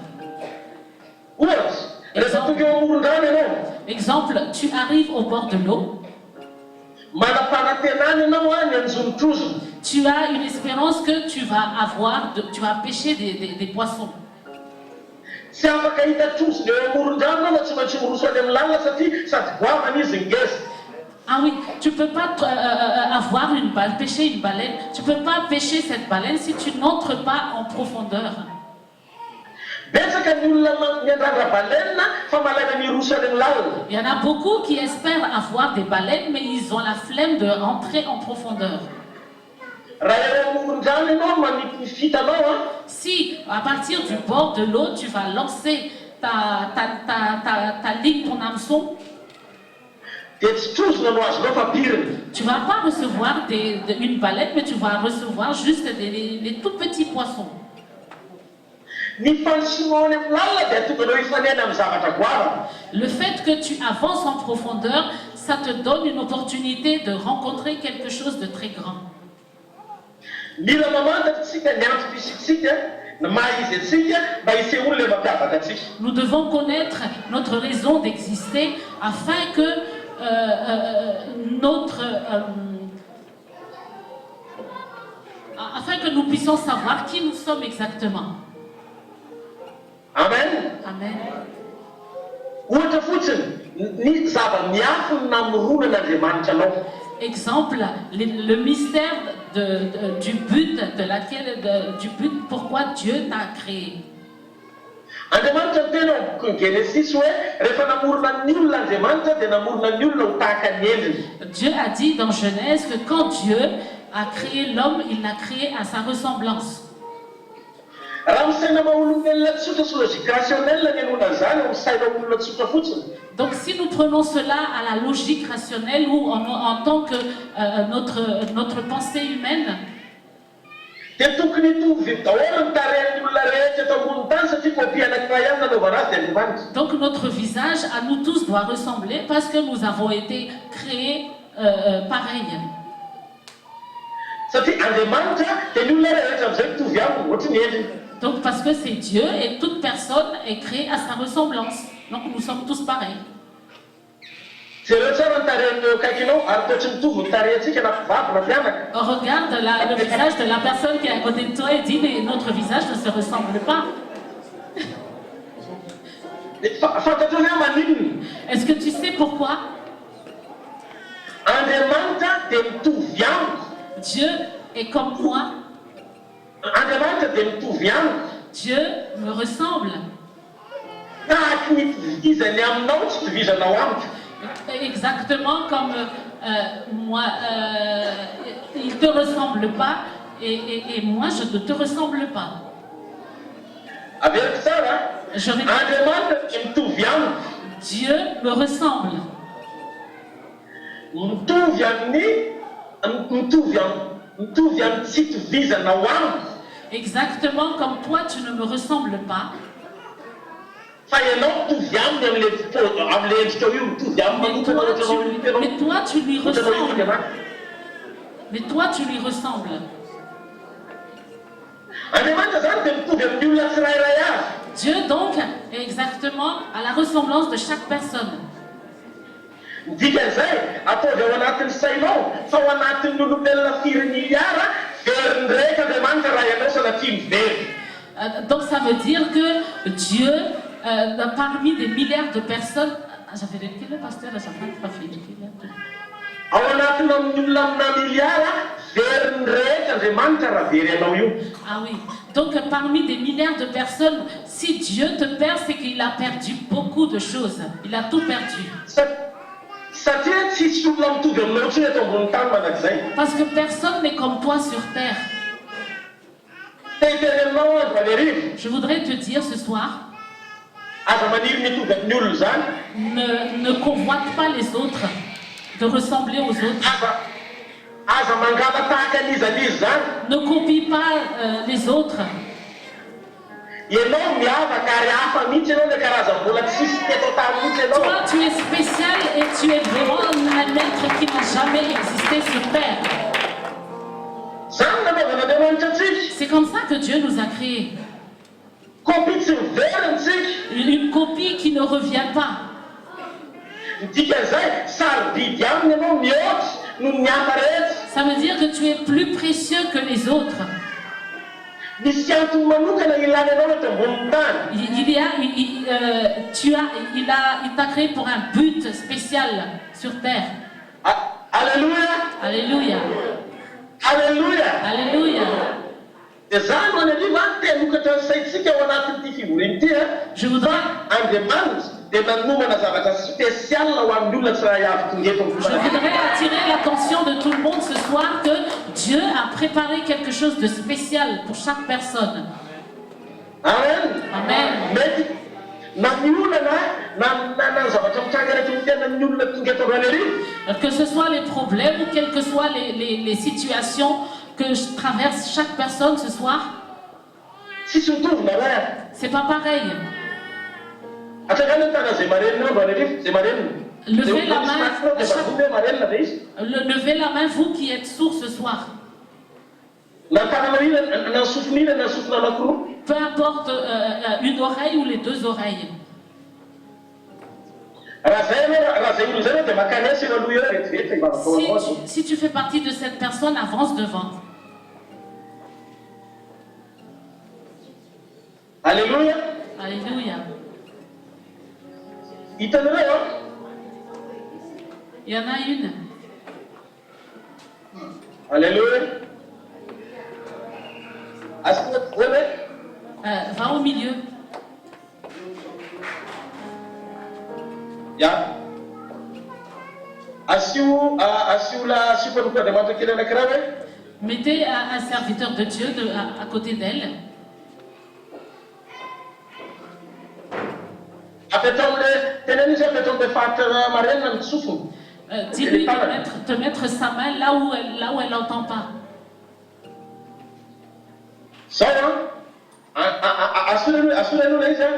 Exemple, tu arrives au bord de l'eau. Tu as une espérance que tu vas pêcher des poissons. Ah oui, tu ne peux pas pêcher une baleine. Tu ne peux pas pêcher cette baleine si tu n'entres pas en profondeur. Il y en a beaucoup qui espèrent avoir des baleines, mais ils ont la flemme de rentrer en profondeur. Si, à partir du bord de l'eau, tu vas lancer ta ligne, ton hameçon, tu ne vas pas recevoir une baleine, mais tu vas recevoir juste des tout petits poissons. Le fait que tu avances en profondeur, ça te donne une opportunité de rencontrer quelque chose de très grand. Nous devons connaître notre raison d'exister afin que nous puissions savoir qui nous sommes exactement. Amen. Amen. Exemple, le mystère du but pourquoi Dieu t'a créé. Dieu a dit dans Genèse que quand Dieu a créé l'homme, il l'a créé à sa ressemblance. Donc si nous prenons cela à la logique rationnelle ou en tant que notre pensée humaine, Donc notre visage à nous tous doit ressembler parce que nous avons été créés pareils. Donc parce que c'est Dieu et toute personne est créée à sa ressemblance. Donc nous sommes tous pareils. Regarde le visage de la personne qui est à côté de toi et dit mais notre visage ne se ressemble pas. Est-ce que tu sais pourquoi? Dieu est comme moi. Dieu me ressemble. Exactement comme moi, il ne te ressemble pas et moi je ne te ressemble pas. Je répète, Dieu me ressemble. Exactement comme toi tu ne me ressembles pas. Mais toi tu lui ressembles. Mais toi tu lui ressembles. Dieu donc est exactement à la ressemblance de chaque personne. Donc ça veut dire que Dieu, parmi des milliards de personnes, j'avais vérifié le pasteur, j'avais pas fait. Ah oui, donc parmi des milliards de personnes, si Dieu te perd, c'est qu'il a perdu beaucoup de choses. Il a tout perdu. Parce que personne n'est comme toi sur terre. Je voudrais te dire ce soir, ne convoite pas les autres, de ressembler aux autres. Ne copie pas les autres. Toi, tu es spécial et tu es vraiment un être qui n'a jamais existé sur terre. C'est comme ça que Dieu nous a créés. Une copie qui ne revient pas. Ça veut dire que tu es plus précieux que les autres. Il t'a créé pour un but spécial sur terre. Alléluia. Alléluia. Alléluia. Alléluia. Je voudrais attirer l'attention de tout le monde ce soir que Dieu a préparé quelque chose de spécial pour chaque personne. Amen. Amen. Que ce soit les problèmes ou quelles que soient les situations que traverse chaque personne ce soir, c'est pas pareil. Levez la main, vous qui êtes sourds ce soir. Peu importe une oreille ou les deux oreilles. Si tu fais partie de cette personne, avance devant. Alléluia. Alléluia. Il y en a une. Alléluia. Va au milieu. Mettez un serviteur de Dieu à côté d'elle. Dis-lui de mettre sa main là où elle n'entend pas. Assure-nous les gens.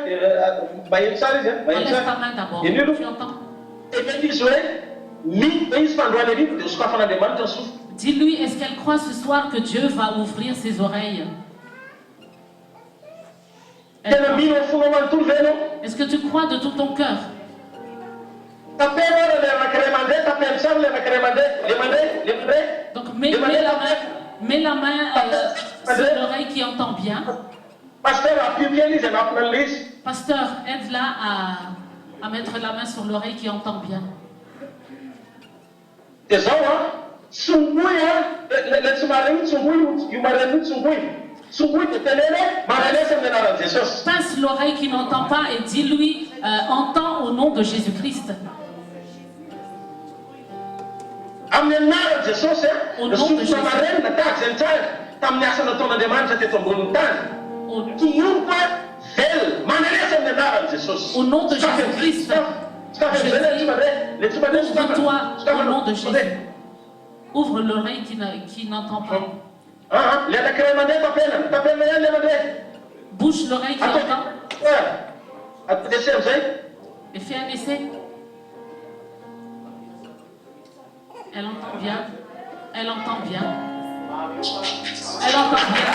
Enlève ta main d'abord. Tu entends? Dis-lui, est-ce qu'elle croit ce soir que Dieu va ouvrir ses oreilles? Est-ce que tu crois de tout ton cœur? Donc mets la main sur l'oreille qui entend bien. Pasteur, aide-la à mettre la main sur l'oreille qui entend bien. Passe l'oreille qui n'entend pas et dis-lui, entends au nom de Jésus-Christ. Au nom de Jésus. Au nom de Jésus-Christ. Ouvre-toi au nom de Jésus. Ouvre l'oreille qui n'entend pas. Bouge l'oreille qui entend. Et fais un essai. Elle entend bien. Elle entend bien. Elle entend bien.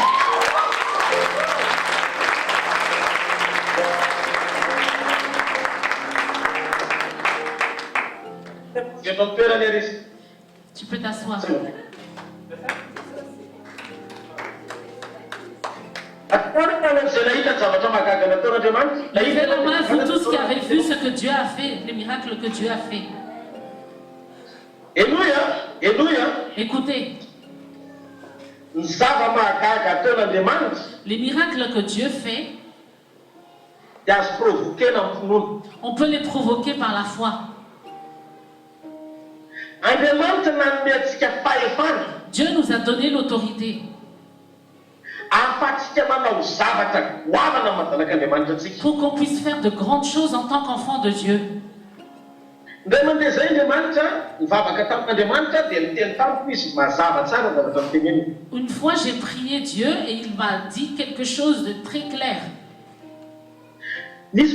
Tu peux t'asseoir. Levez la main, vous tous qui avez vu ce que Dieu a fait, les miracles que Dieu a fait. Écoutez, les miracles que Dieu fait, on peut les provoquer par la foi. Dieu nous a donné l'autorité pour qu'on puisse faire de grandes choses en tant qu'enfant de Dieu. Une fois j'ai prié Dieu et il m'a dit quelque chose de très clair. Il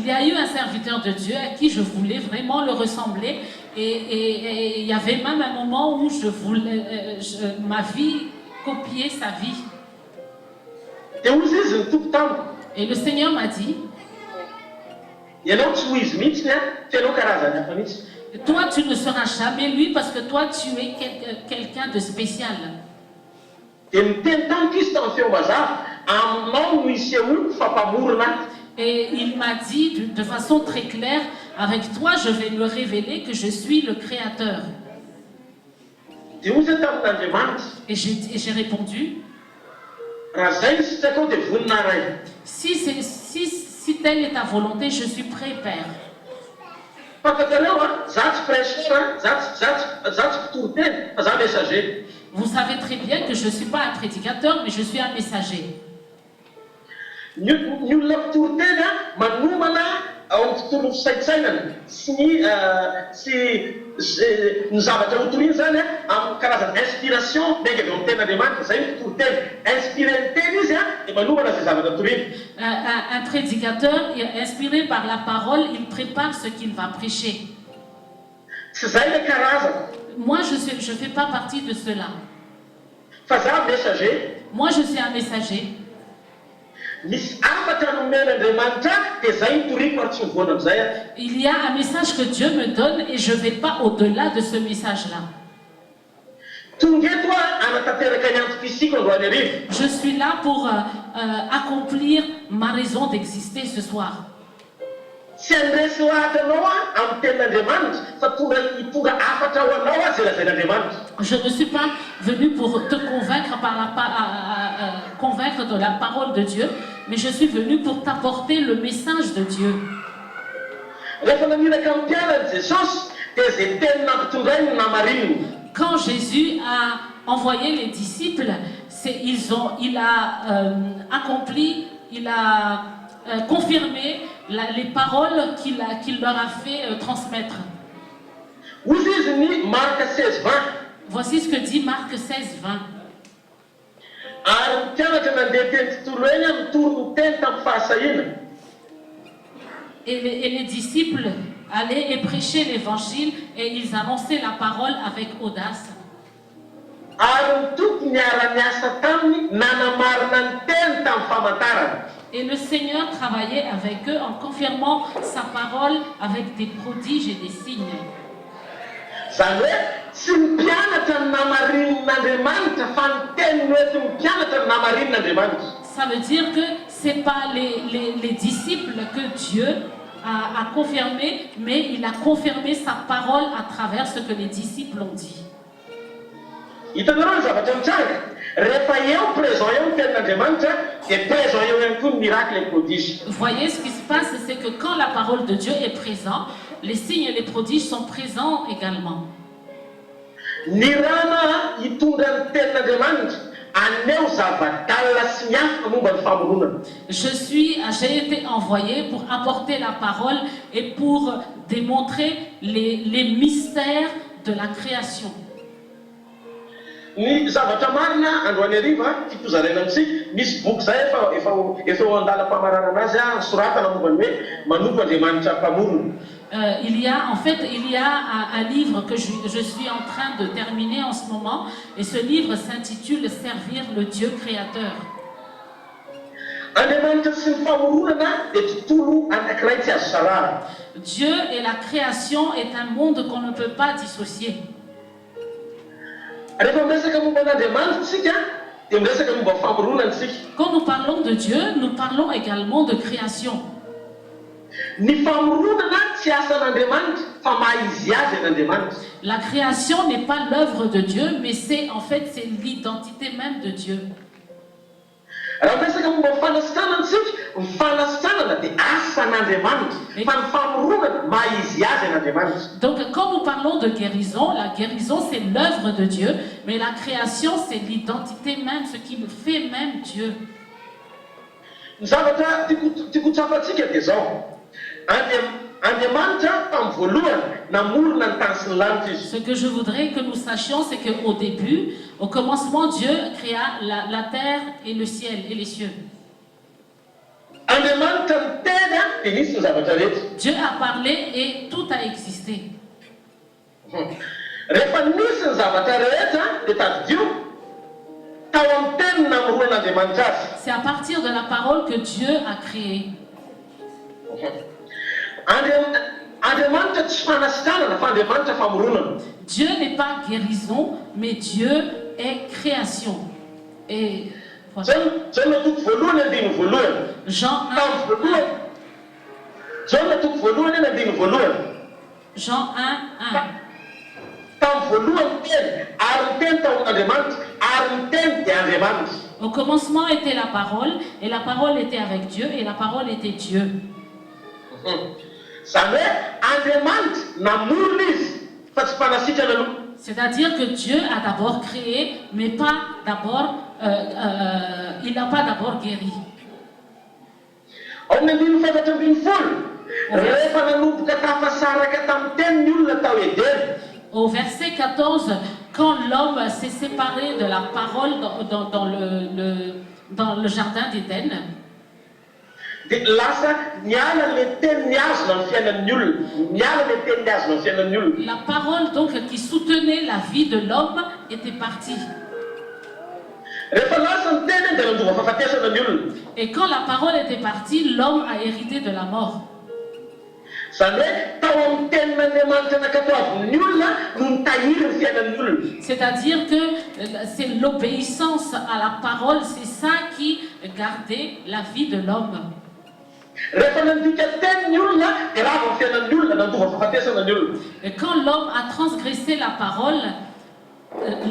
y a eu un serviteur de Dieu à qui je voulais vraiment le ressembler et il y avait même un moment où je voulais ma vie copier sa vie. Et le Seigneur m'a dit, toi tu ne seras jamais lui parce que toi tu es quelqu'un de spécial. Et il m'a dit de façon très claire, avec toi je vais me révéler que je suis le Créateur. Et j'ai répondu, si telle est ta volonté, je suis prêt, Père. Vous savez très bien que je ne suis pas un prédicateur, mais je suis un messager. Un prédicateur inspiré par la parole, il prépare ce qu'il va prêcher. Moi, je ne fais pas partie de cela. Moi, je suis un messager. Il y a un message que Dieu me donne et je ne vais pas au-delà de ce message-là. Je suis là pour accomplir ma raison d'exister ce soir. Je ne suis pas venu pour te convaincre convaincre de la parole de Dieu, mais je suis venu pour t'apporter le message de Dieu. Quand Jésus a envoyé les disciples, il a accompli, il a confirmé les paroles qu'il leur a fait transmettre. Voici ce que dit Marc 16, 20. Et les disciples allaient et prêchaient l'évangile et ils annonçaient la parole avec audace. Et le Seigneur travaillait avec eux en confirmant sa parole avec des prodiges et des signes. Ça veut dire que ce n'est pas les disciples que Dieu a confirmé, mais il a confirmé sa parole à travers ce que les disciples ont dit. Voyez ce qui se passe, c'est que quand la parole de Dieu est présente, les signes et les prodiges sont présents également. J'ai été envoyé pour apporter la parole et pour démontrer les mystères de la création. Ni zavatra marina androany ariva tiako zarena amitsika misy boky zay efa andala mpamarana anazy soratana mombany hoe manompo Andriamanitra mpamorona. Il y a un livre que je suis en train de terminer en ce moment et ce livre s'intitule Servir le Dieu créateur. Dieu et la création est un monde qu'on ne peut pas dissocier. Quand nous parlons de Dieu, nous parlons également de création. La création n'est pas l'œuvre de Dieu, mais c'est l'identité même de Dieu. Donc quand nous parlons de guérison, la guérison c'est l'œuvre de Dieu, mais la création c'est l'identité même, ce qui fait même Dieu. Ce que je voudrais que nous sachions, c'est qu'au début, au commencement, Dieu créa la terre et le ciel et les cieux. Dieu a parlé et tout a existé. C'est à partir de la parole que Dieu a créé. Dieu n'est pas guérison, mais Dieu est création. Et voilà. Jean 1. Au commencement était la parole, et la parole était avec Dieu, et la parole était Dieu. C'est-à-dire que Dieu a d'abord créé, mais pas d'abord, il n'a pas d'abord guéri. Au verset 14, quand l'homme s'est séparé de la parole dans le jardin d'Éden, la parole donc qui soutenait la vie de l'homme était partie. Et quand la parole était partie, l'homme a hérité de la mort. C'est-à-dire que c'est l'obéissance à la parole, c'est ça qui gardait la vie de l'homme. Et quand l'homme a transgressé la parole,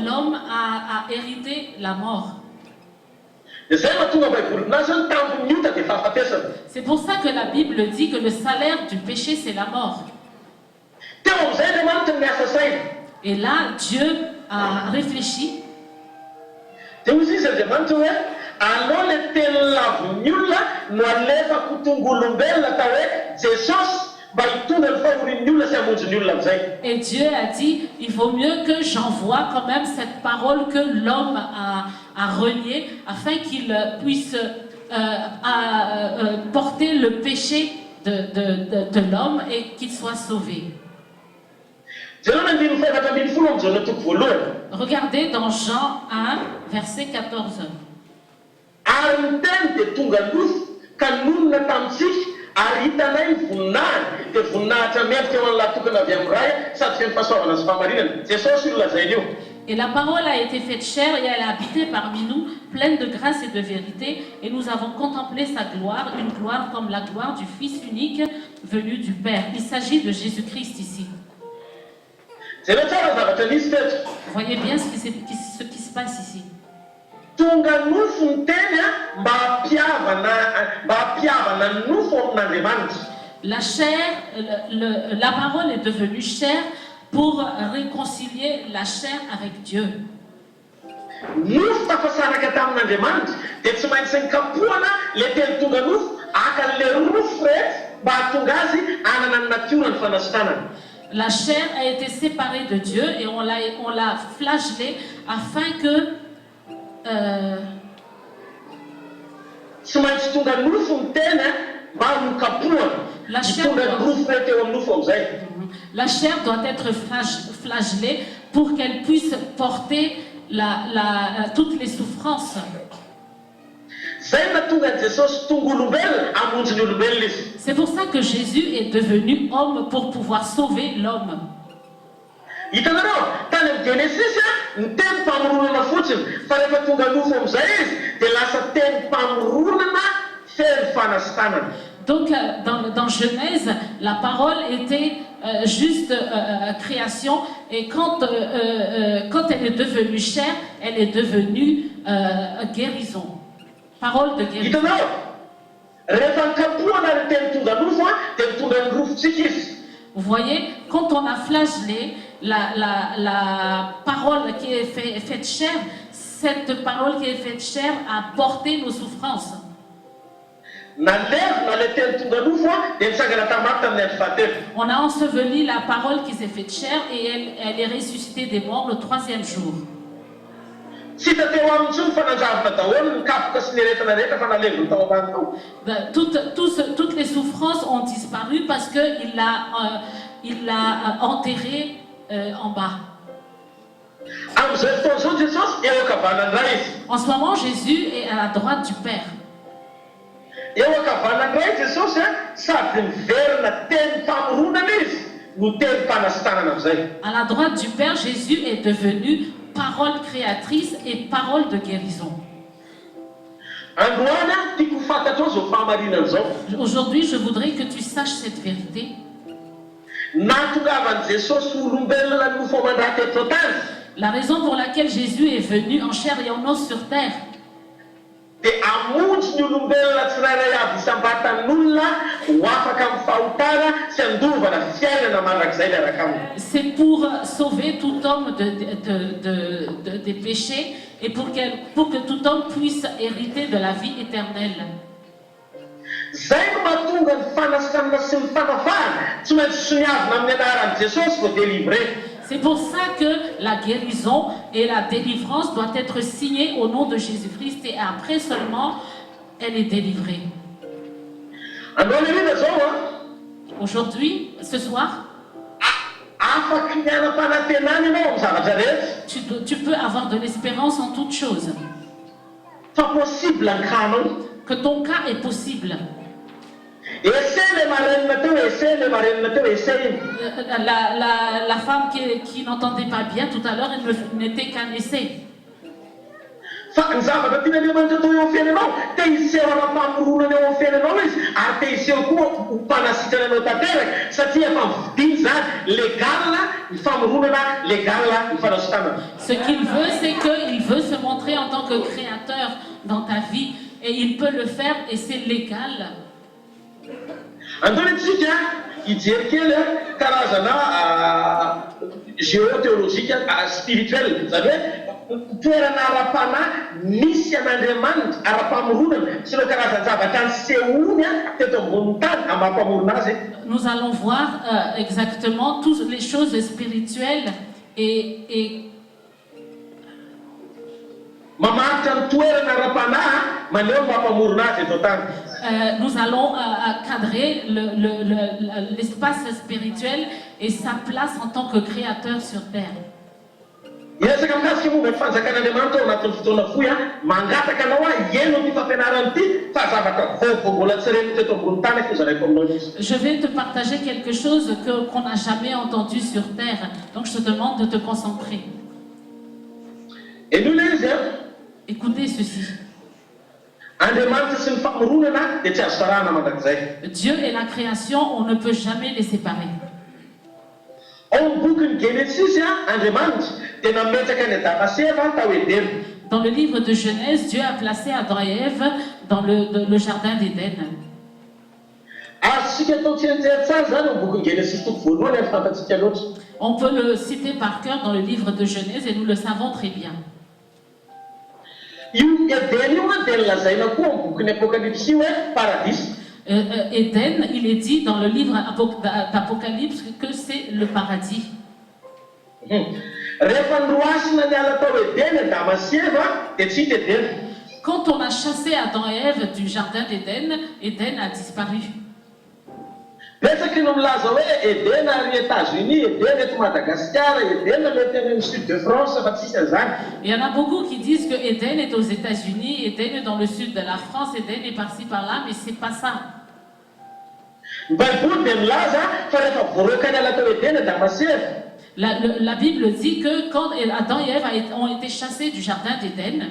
l'homme a hérité la mort. C'est pour ça que la Bible dit que le salaire du péché c'est la mort. Et là, Dieu a réfléchi. Et Dieu a dit, il vaut mieux que j'envoie quand même cette parole que l'homme a reniée, afin qu'il puisse porter le péché de l'homme et qu'il soit sauvé. Regardez dans Jean 1, verset 14. Et la parole a été faite chair et elle a habité parmi nous, pleine de grâce et de vérité, et nous avons contemplé sa gloire, une gloire comme la gloire du Fils unique venu du Père. Il s'agit de Jésus-Christ ici. Vous voyez bien ce qui se passe ici. La chair, la parole est devenue chair pour réconcilier la chair avec Dieu. La chair a été séparée de Dieu et on l'a flagellée afin que la chair doit être flagellée pour qu'elle puisse porter toutes les souffrances. C'est pour ça que Jésus est devenu homme pour pouvoir sauver l'homme. Donc dans Genèse, la parole était juste création, et quand elle est devenue chair, elle est devenue guérison. Parole de guérison. Vous voyez, quand on a flagellé la parole qui est faite chair, cette parole qui est faite chair a porté nos souffrances. On a enseveli la parole qui s'est faite chair et elle est ressuscitée des morts le 3e jour. Toutes les souffrances ont disparu parce qu'il l'a enterré en bas. En ce moment, Jésus est à la droite du Père. À la droite du Père, Jésus est devenu parole créatrice et parole de guérison. Aujourd'hui, je voudrais que tu saches cette vérité. La raison pour laquelle Jésus est venu en chair et en os sur terre, c'est pour sauver tout homme des péchés et pour que tout homme puisse hériter de la vie éternelle. C'est pour ça que la guérison et la délivrance doivent être signées au nom de Jésus-Christ, et après seulement elle est délivrée. Aujourd'hui, ce soir, tu peux avoir de l'espérance en toutes choses. Que ton cas est possible. La femme qui n'entendait pas bien tout à l'heure, elle n'était qu'un essai. Ce qu'il veut, c'est qu'il veut se montrer en tant que créateur dans ta vie, et il peut le faire, et c'est légal. Géothéologique, spirituel, vous savez, toerana ara-panahy nisy an'Andriamanitra ara-pamoronana sy ireo karazan-javatra ny sehoiny teto ambony tany amampamorona azy. Nous allons voir exactement toutes les choses spirituelles et mamaritra ny toerana ara-panahy maneho mampamorona azy eto tany. Nous allons cadrer l'espace spirituel et sa place en tant que créateur sur terre. Hiresaka mikasika momba ny fanjakan'Andriamanitra ao anatin'ny fotoana fohy mangataka anao ieno ity fampianarana ity fa zavatra vaovao mbola tsy reny teto ambony tany fozaraiko aminao izy. Je vais te partager quelque chose qu'on n'a jamais entendu sur terre. Donc je te demande de te concentrer. Et nous les Écoutez ceci. Andriamanitra sy ny famoronana dia tsy azo sarahana mandrakizay. Dieu et la création, on ne peut jamais les séparer. Ao amin'ny bokin'ny Genesis Andriamanitra dia nametaka ny Adama sy Eva tao Edena. Dans le livre de Genèse, Dieu a placé Adam et Ève dans le jardin d'Éden. Azontsika atao tserijery tsara zany amin'ny bokin'ny Genesis toko voalohany ary fantatsika loatra. On peut le citer par cœur dans le livre de Genèse et nous le savons très bien. Io Edena io dia nilazaina koa amin'ny bokin'ny Apocalypse hoe paradis. Éden, il est dit dans le livre d'Apocalypse que c'est le paradis. Rehefa niroasina niala tao Edena Adama sy Eva dia tsy hita Edena. Quand on a chassé Adam et Ève du jardin d'Éden, Éden a disparu. Betsaka no milaza hoe Edena ary États-Unis, Edena eto Madagasikara, Edena mety any sud de France fa tsisy an'izany. Il y en a beaucoup qui disent que Éden est aux États-Unis, Éden est dans le sud de la France, Éden est par-ci par-là, mais c'est pas ça. Ny Baiboly dia milaza fa rehefa voaroaka niala tao Edena Adama sy Eva. La Bible dit que quand Adam et Ève ont été chassés du jardin d'Éden,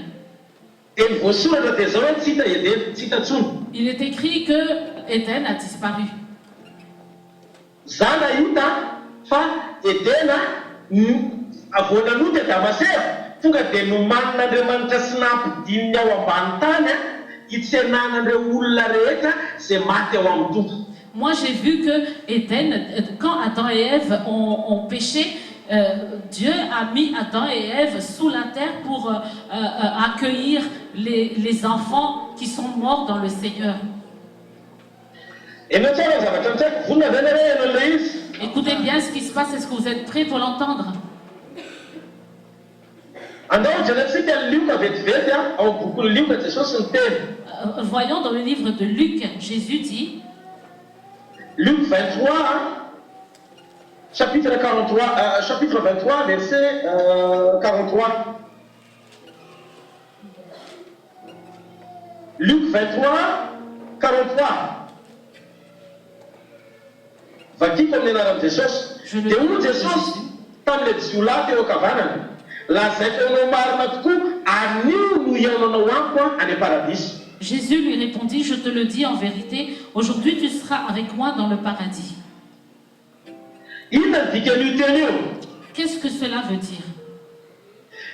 dia ny voasoratra dia zao hoe tsy hita Edena, tsy hita intsony. il est écrit que Éden a disparu. Zana hita fa Edena avoanan'ody Adama sy Eva tonga dia nomanin'Andriamanitra sy nampidininy ao ambany tany hitsenanan'ireo olona rehetra izay maty ao amin'ny tompo. Moi, j'ai vu que Éden, quand Adam et Ève ont péché, Dieu a mis Adam et Ève sous la terre pour accueillir les enfants qui sont morts dans le Seigneur. Écoutez bien ce qui se passe, est-ce que vous êtes prêts pour l'entendre? Voyons dans le livre de Luc, Jésus dit, Luc 23, chapitre 23, verset 43. Luc 23, 43. Vakiko amin'ny anaran'i Jesosy. Dia hoy Jesosy tamin'ilay jiolahy teo ankavanana, lazaiko anao marina tokoa, anio no hiainanao amiko any am-paradisy. Jésus lui répondit, je te le dis en vérité, aujourd'hui tu seras avec moi dans le paradis. Qu'est-ce que cela veut dire?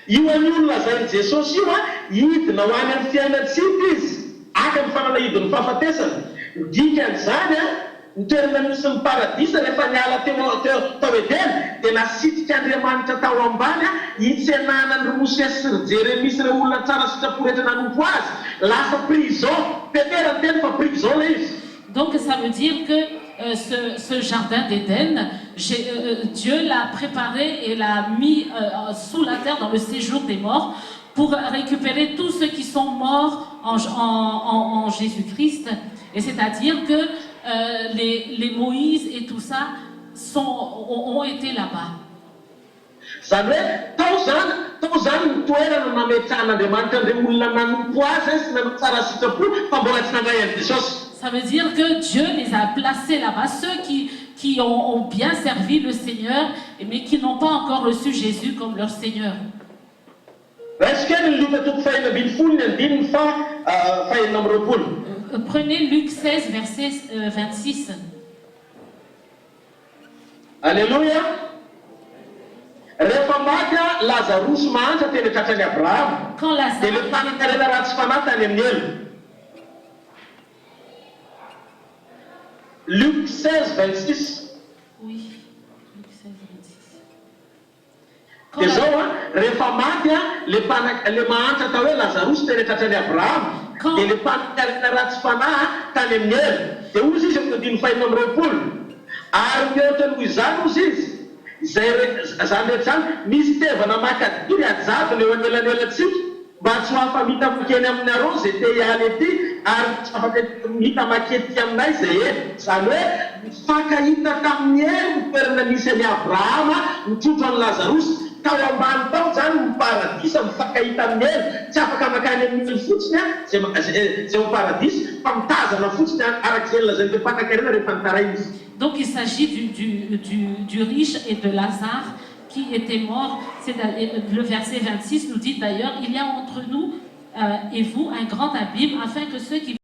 Io anio lazain'i Jesosy io hidina ho any amin'ny fiainatsika izy, aka amin'ny fanalahidin'ny fahafatesana. Dikan'izany ny toerana misy ny paradisa rehefa niala tao Edena dia nasitrika Andriamanitra tao ambany hitsenanany Mosesy sy ny Jeremisy ireo olona tsara sitrapo rehetra nanompo azy, lasa prison, petera ny teny fa prison le izy. Donc ça veut dire que ce jardin d'Éden, Dieu l'a préparé et l'a mis sous la terre dans le séjour des morts pour récupérer tous ceux qui sont morts en Jésus-Christ. Et c'est-à-dire que les Moïse et tout ça ont été là-bas. Ça veut dire que Dieu les a placés là-bas, ceux qui ont bien servi le Seigneur, mais qui n'ont pas encore reçu Jésus comme leur Seigneur. Prenez Luc 16, verset 26. Alléluia. Quand Luc 16, 26. Oui, Luc 16, 26. dia zao a rehefa maty a le mahantra atao hoe lazarosy teretratrany abrahama dia le mpanikarina ratsy fanahy tany amin'ny ela dia ozy izy amin'ny andiny fahino amin'ny roapolo ary mihoatra noho izany ozy izy zany rehetra zany misy tevana makadiry ajabony eo anelanelantsika mba tsy ho afamita makeny amin'ny arô zay te hialy ety ary tsy afaka mita makety aminay zay zany hoe mifankahita tamin'ny elo toerana nisy any abrahama mitrotro any lazarosy tao ambany tao zany miparadisa mifankahita amin'ny elo tsy afaka makany amin'ny fotsiny zay miparadisa fa mitazana fotsiny arak'izay lazan'ireo mpanan-karena rehefa nitaray izy. Donc il s'agit du riche et de Lazare qui était mort. Le verset 26 nous dit d'ailleurs, il y a entre nous et vous un grand abîme afin que ceux qui